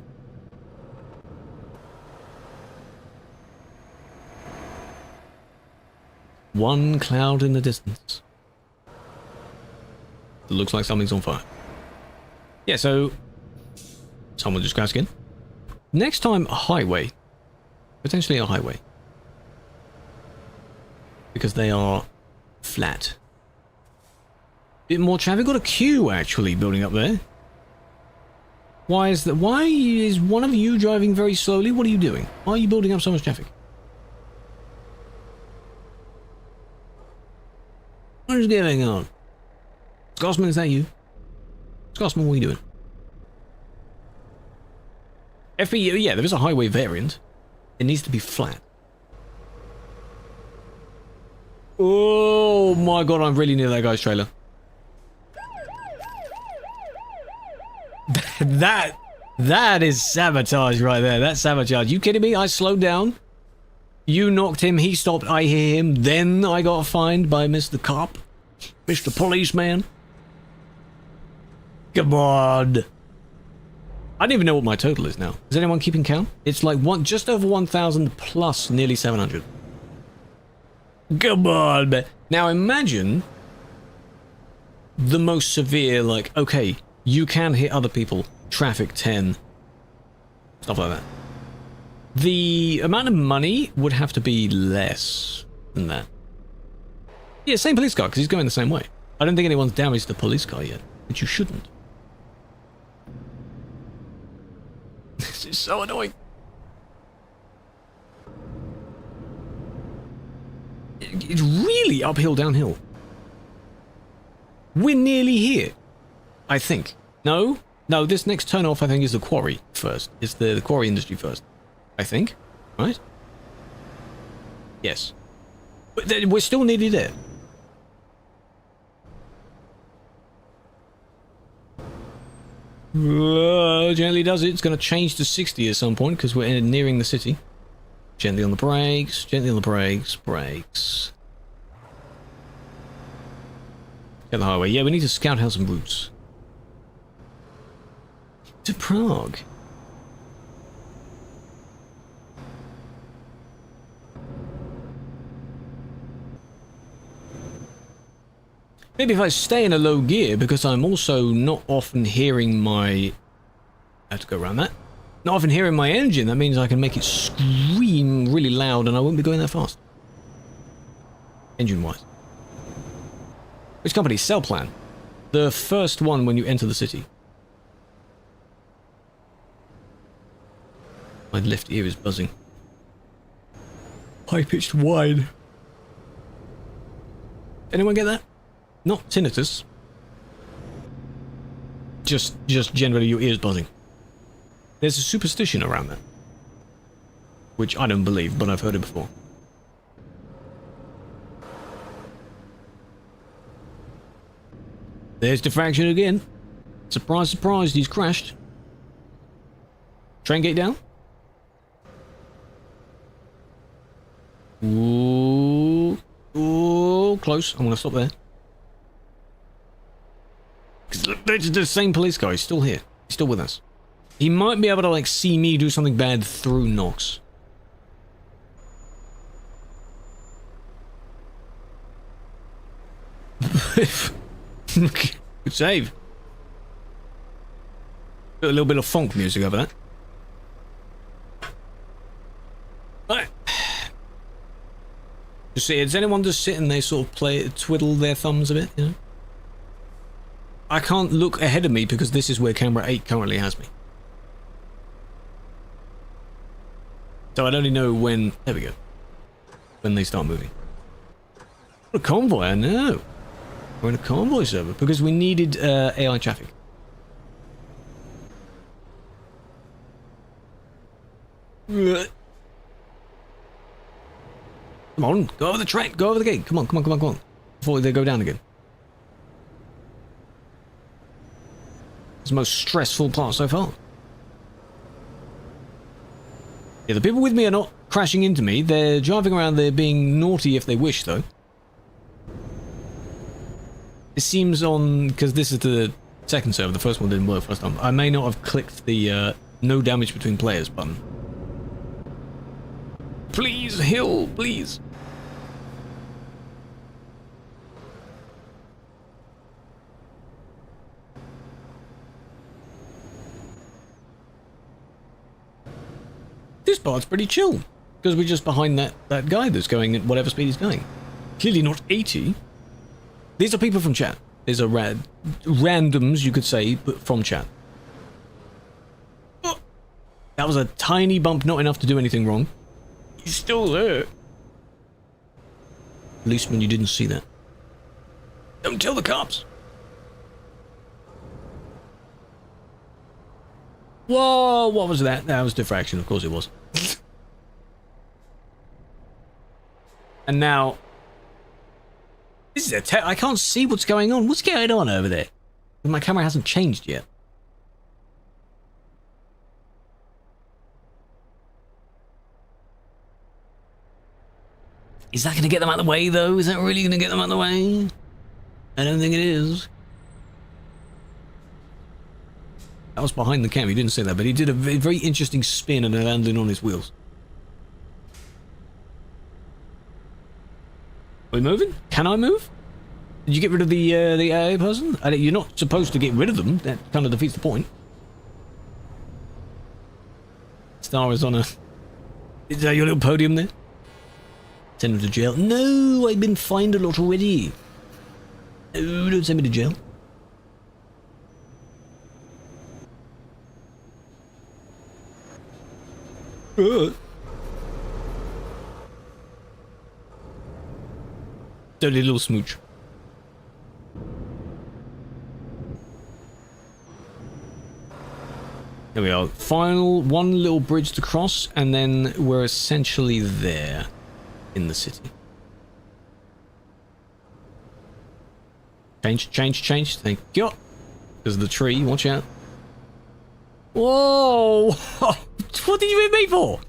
One cloud in the distance. It looks like something's on fire. Yeah, so someone just crashed in. Next time, a highway. Potentially a highway. Because they are flat. Bit more traffic. Got a queue actually building up there. Why is that? Why is one of you driving very slowly? What are you doing? Why are you building up so much traffic? What is going on? Scotsman, is that you? Scotsman, what are you doing? FBU, yeah, there is a highway variant. It needs to be flat. Oh my god, I'm really near that guy's trailer. That is sabotage right there. That's sabotage. You kidding me? I slowed down. You knocked him. He stopped. I hit him. Then I got fined by Mr. Cop. Mr. Policeman. Come on. I don't even know what my total is now. Is anyone keeping count? It's like just over 1,000 plus nearly 700. Come on, man. Now imagine the most severe, like, okay, you can hit other people. Traffic 10. Stuff like that. The amount of money would have to be less than that. Yeah, same police car, because he's going the same way. I don't think anyone's damaged the police car yet, but you shouldn't. This is so annoying. It's really uphill, downhill. We're nearly here, I think. No, this next turn off, I think, is the quarry first. It's the quarry industry first, I think, right? Yes. But we're still nearly there. Gently does it. It's going to change to 60 at some point because we're nearing the city. Gently on the brakes, brakes. Get the highway. Yeah, we need to scout out some routes. To Prague. Maybe if I stay in a low gear, because I'm also not often hearing my... I have to go around that. Not often hearing my engine, that means I can make it scream really loud and I won't be going that fast. Engine-wise. Which company? Cell plan. The first one when you enter the city. My left ear is buzzing. High-pitched whine. Anyone get that? Not tinnitus. Just generally your ears buzzing. There's a superstition around that. Which I don't believe, but I've heard it before. There's diffraction again. Surprise, surprise, he's crashed. Train gate down. Ooh. Ooh, close. I'm gonna stop there. It's the same police guy. He's still here. He's still with us. He might be able to, like, see me do something bad through Nox. Good save. Put a little bit of funk music over that. Alright. Just see, does anyone just sit and they sort of twiddle their thumbs a bit, you know? I can't look ahead of me because this is where camera 8 currently has me. So I'd only know when... There we go. When they start moving. What a convoy, I know. We're in a convoy server because we needed AI traffic. Come on, go over the track, go over the gate. Come on, come on, come on, come on. Before they go down again. It's the most stressful part so far. Yeah, the people with me are not crashing into me. They're driving around, they're being naughty if they wish, though. It seems on... because this is the second server, the first one didn't work first time. I may not have clicked the no damage between players button. Please, hill, please. This part's pretty chill, because we're just behind that guy that's going at whatever speed he's going. Clearly not 80. These are people from chat. These are randoms, you could say, but from chat. Oh, that was a tiny bump, not enough to do anything wrong. He's still there. Policeman, you didn't see that. Don't tell the cops. Whoa, what was that? That was diffraction, of course it was. And now, This is I can't see what's going on. What's going on over there? My camera hasn't changed yet. Is that going to get them out of the way, though? Is that really going to get them out of the way? I don't think it is. That was behind the camera. He didn't say that, but he did a very interesting spin and landing on his wheels. Are we moving? Can I move? Did you get rid of the AA person? You're not supposed to get rid of them. That kind of defeats the point. Star is on a... Is that your little podium there? Send him to jail. No, I've been fined a lot already. No, don't send me to jail. Dirty little smooch. There we are. Final one little bridge to cross, and then we're essentially there in the city. Change. Thank you. There's the tree. Watch out. Whoa! What did you hit me for?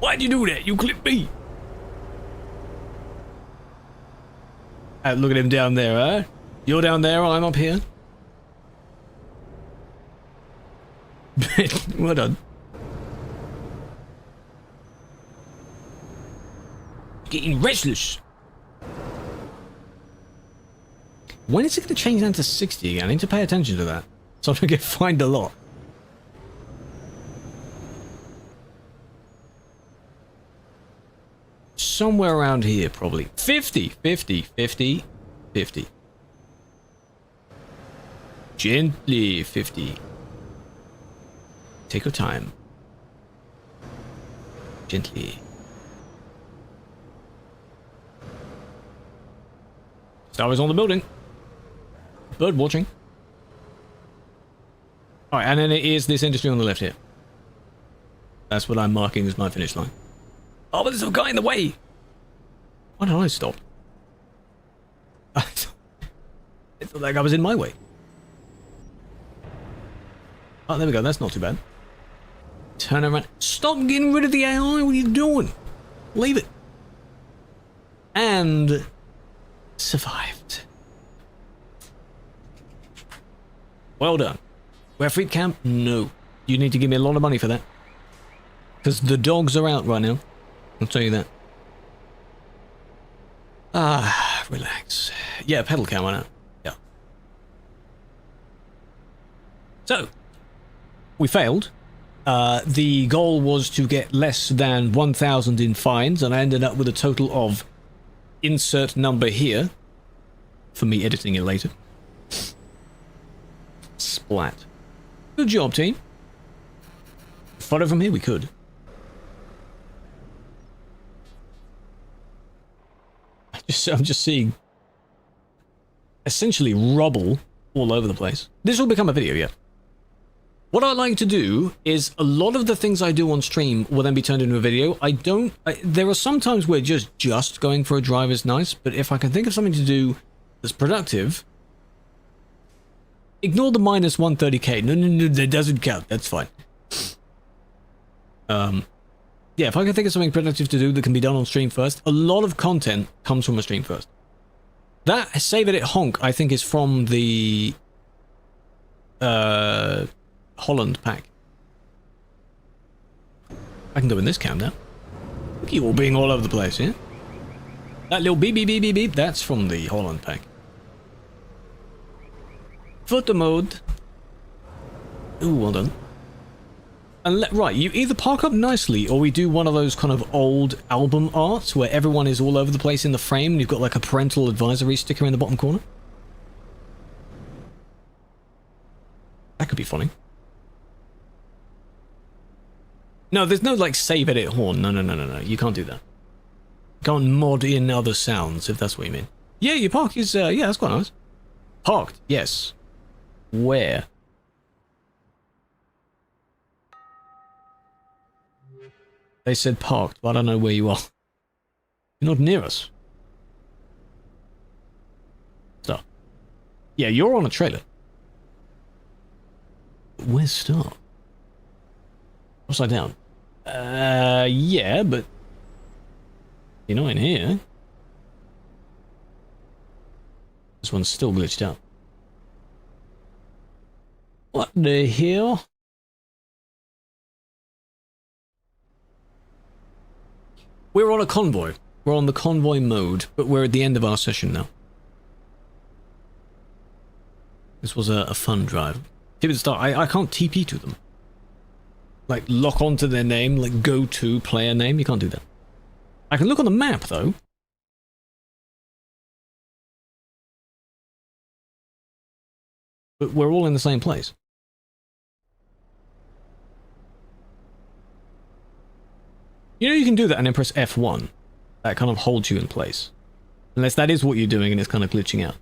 Why'd you do that? You clipped me. Look at him down there, huh? You're down there, I'm up here. Well done. Getting restless. When is it going to change down to 60 again? I need to pay attention to that. So I'm going to get fined a lot. Somewhere around here, probably. 50. Gently, 50. Take your time. Gently. Star is on the building. Bird watching. Alright, and then it is this industry on the left here. That's what I'm marking as my finish line. Oh, but there's a guy in the way! Why did I stop? I thought that guy was in my way. Oh, there we go. That's not too bad. Turn around. Stop getting rid of the AI. What are you doing? Leave it. And... survived. Well done. We're free camp? No. You need to give me a lot of money for that. Because the dogs are out right now. I'll tell you that. Ah, relax. Yeah, pedal cam, I know. Yeah. So, we failed. The goal was to get less than 1,000 in fines, and I ended up with a total of insert number here for me editing it later. Splat. Good job, team. Follow from here, we could. I'm just seeing essentially rubble all over the place. This will become a video, yeah. What I like to do is a lot of the things I do on stream will then be turned into a video. There are some times where just going for a drive is nice, but if I can think of something to do that's productive, ignore the minus 130k. No, that doesn't count. That's fine. Yeah, if I can think of something productive to do that can be done on stream first, a lot of content comes from a stream first. That Save It Honk, I think, is from the Holland pack. I can go in this cam now. Look at you all being all over the place, yeah? That little beep beep beep beep beep, that's from the Holland pack. Photo mode. Ooh, well done. And right, you either park up nicely, or we do one of those kind of old album arts where everyone is all over the place in the frame and you've got like a parental advisory sticker in the bottom corner. That could be funny. No, there's no like save edit horn. No. You can't do that. You can't mod in other sounds, if that's what you mean. Yeah, your park is, yeah, that's quite nice. Parked, yes. Where? They said parked, but I don't know where you are. You're not near us. Star. Yeah, you're on a trailer. Where's Star? Upside down. Yeah, but you're not in here. This one's still glitched out. What the hell? We're on a convoy. We're on the convoy mode, but we're at the end of our session now. This was a fun drive. Tip at the start, I can't TP to them. Like, lock onto their name, like, go to player name. You can't do that. I can look on the map, though. But we're all in the same place. You know you can do that and then press F1. That kind of holds you in place. Unless that is what you're doing and it's kind of glitching out.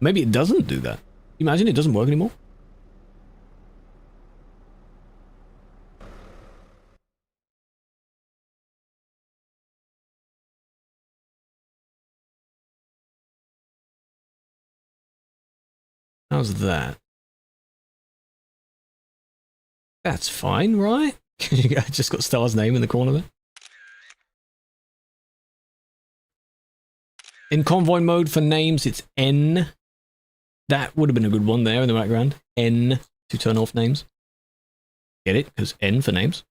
Maybe it doesn't do that. Imagine it doesn't work anymore. How's that? That's fine, right? I just got Star's name in the corner there. In convoy mode for names, it's N. That would have been a good one there in the background. N to turn off names. Get it? Because N for names.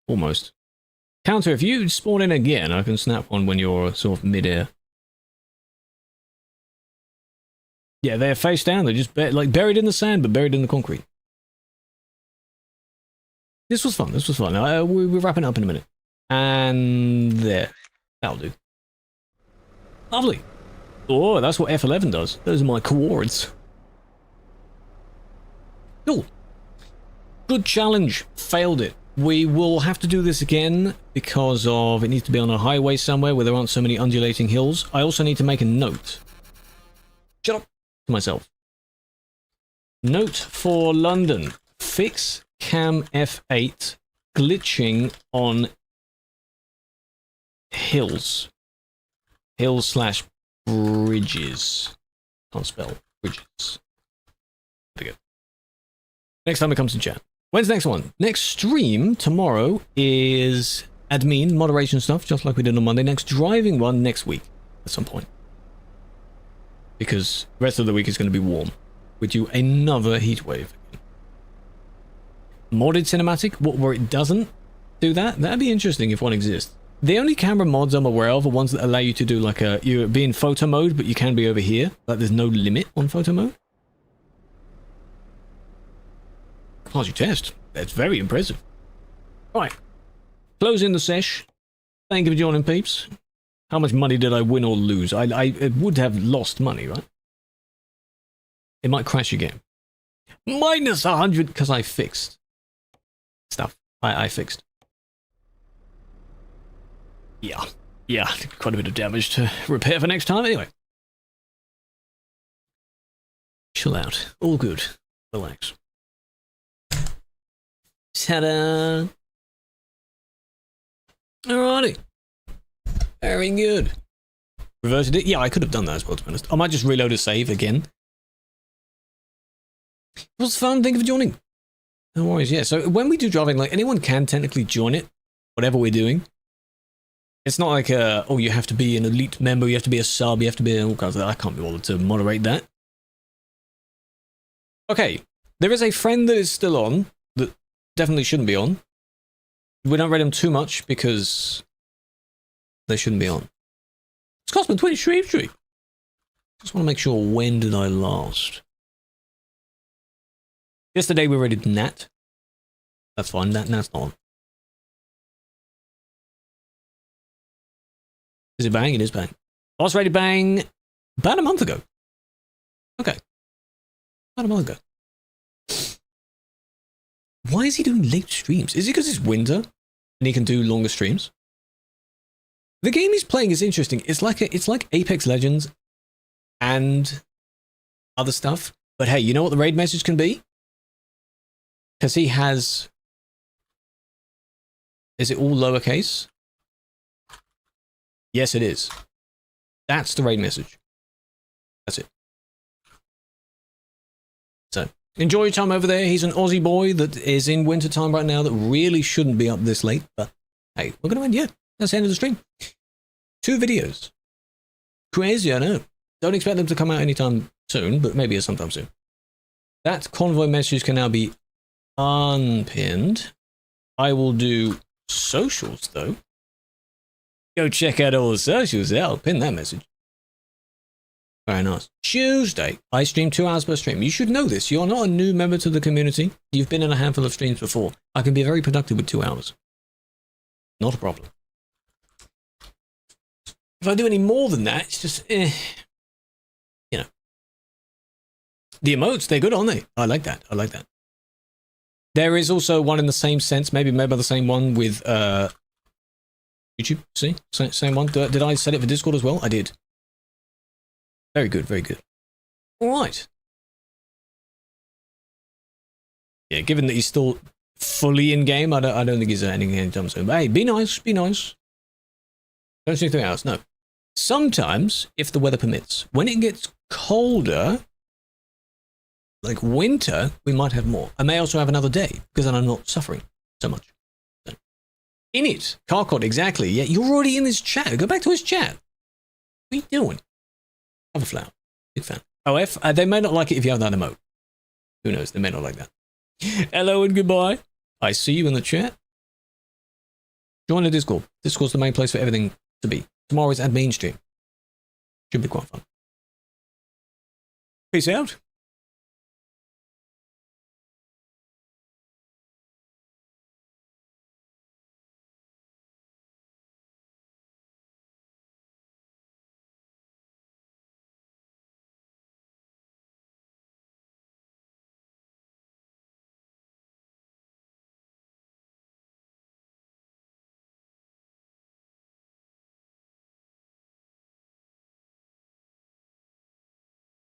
Almost. Counter, if you spawn in again, I can snap one when you're sort of mid-air. Yeah, they're face down. They're just like buried in the sand, but buried in the concrete. This was fun. This was fun. We're wrapping up in a minute. And there. That'll do. Lovely. Oh, that's what F11 does. Those are my coords. Cool. Good challenge. Failed it. We will have to do this again because of it needs to be on a highway somewhere where there aren't so many undulating hills. I also need to make a note. Shut up to myself. Note for London. Fix cam F8 glitching on hills. Hills/bridges. Can't spell bridges. There we go. Next time it comes to chat. When's the next one? Next stream tomorrow is admin, moderation stuff, just like we did on Monday. Next driving one next week at some point. Because the rest of the week is going to be warm. We do another heat wave. Modded cinematic, where it doesn't do that? That'd be interesting if one exists. The only camera mods I'm aware of are ones that allow you to do like you be in photo mode, but you can be over here. Like there's no limit on photo mode. Pass your test. That's very impressive. Alright. Closing the sesh. Thank you for joining, peeps. How much money did I win or lose? I would have lost money, right? It might crash your game. Minus 100 because I fixed stuff. I fixed. Yeah. Yeah, quite a bit of damage to repair for next time anyway. Chill out. All good. Relax. Ta-da! Alrighty. Very good. Reverted it? Yeah, I could have done that as well, to be honest. I might just reload a save again. It was fun. Thank you for joining. No worries, yeah. So when we do driving, like, anyone can technically join it, whatever we're doing. It's not like, oh, you have to be an elite member, you have to be a sub, you have to be all kinds of that. I can't be bothered to moderate that. Okay. There is a friend that is still on that definitely shouldn't be on. We don't rate them too much because they shouldn't be on. Scotsman 20 stream. Just want to make sure, when did I last? Yesterday we rated Nat. That's fine, Nat's not on. Is it Bang? It is Bang. Last rated Bang about a month ago. Okay. About a month ago. Why is he doing late streams? Is it because it's winter and he can do longer streams? The game he's playing is interesting. It's like Apex Legends and other stuff. But hey, you know what the raid message can be? Because he has... Is it all lowercase? Yes, it is. That's the raid message. That's it. So, enjoy your time over there. He's an Aussie boy that is in winter time right now that really shouldn't be up this late. But hey, we're going to end, yeah. That's the end of the stream. 2 videos. Crazy, I know. Don't expect them to come out anytime soon, but maybe sometime soon. That convoy message can now be unpinned. I will do socials, though. Go check out all the socials. I'll pin that message. Very nice. Tuesday, I stream 2 hours per stream. You should know this. You're not a new member to the community. You've been in a handful of streams before. I can be very productive with 2 hours. Not a problem. If I do any more than that, it's just, you know. The emotes, they're good, aren't they? I like that. I like that. There is also one in the same sense, maybe made by the same one with YouTube. See? Same one. Did I set it for Discord as well? I did. Very good, very good. All right. Yeah, given that he's still fully in game, I don't think he's ending anytime soon. But hey, be nice, be nice. Don't stream 3 hours, no. Sometimes, if the weather permits, when it gets colder, like winter, we might have more. I may also have another day, because then I'm not suffering so much. So. In it, Carcot, exactly. Yeah, you're already in this chat. Go back to his chat. What are you doing? Have a flower. Big fan. Oh, they may not like it if you have that emote. Who knows? They may not like that. Hello and goodbye. I see you in the chat. Join the Discord. Discord's the main place for everything to be. Tomorrow is admin stream. Should be quite fun. Peace out.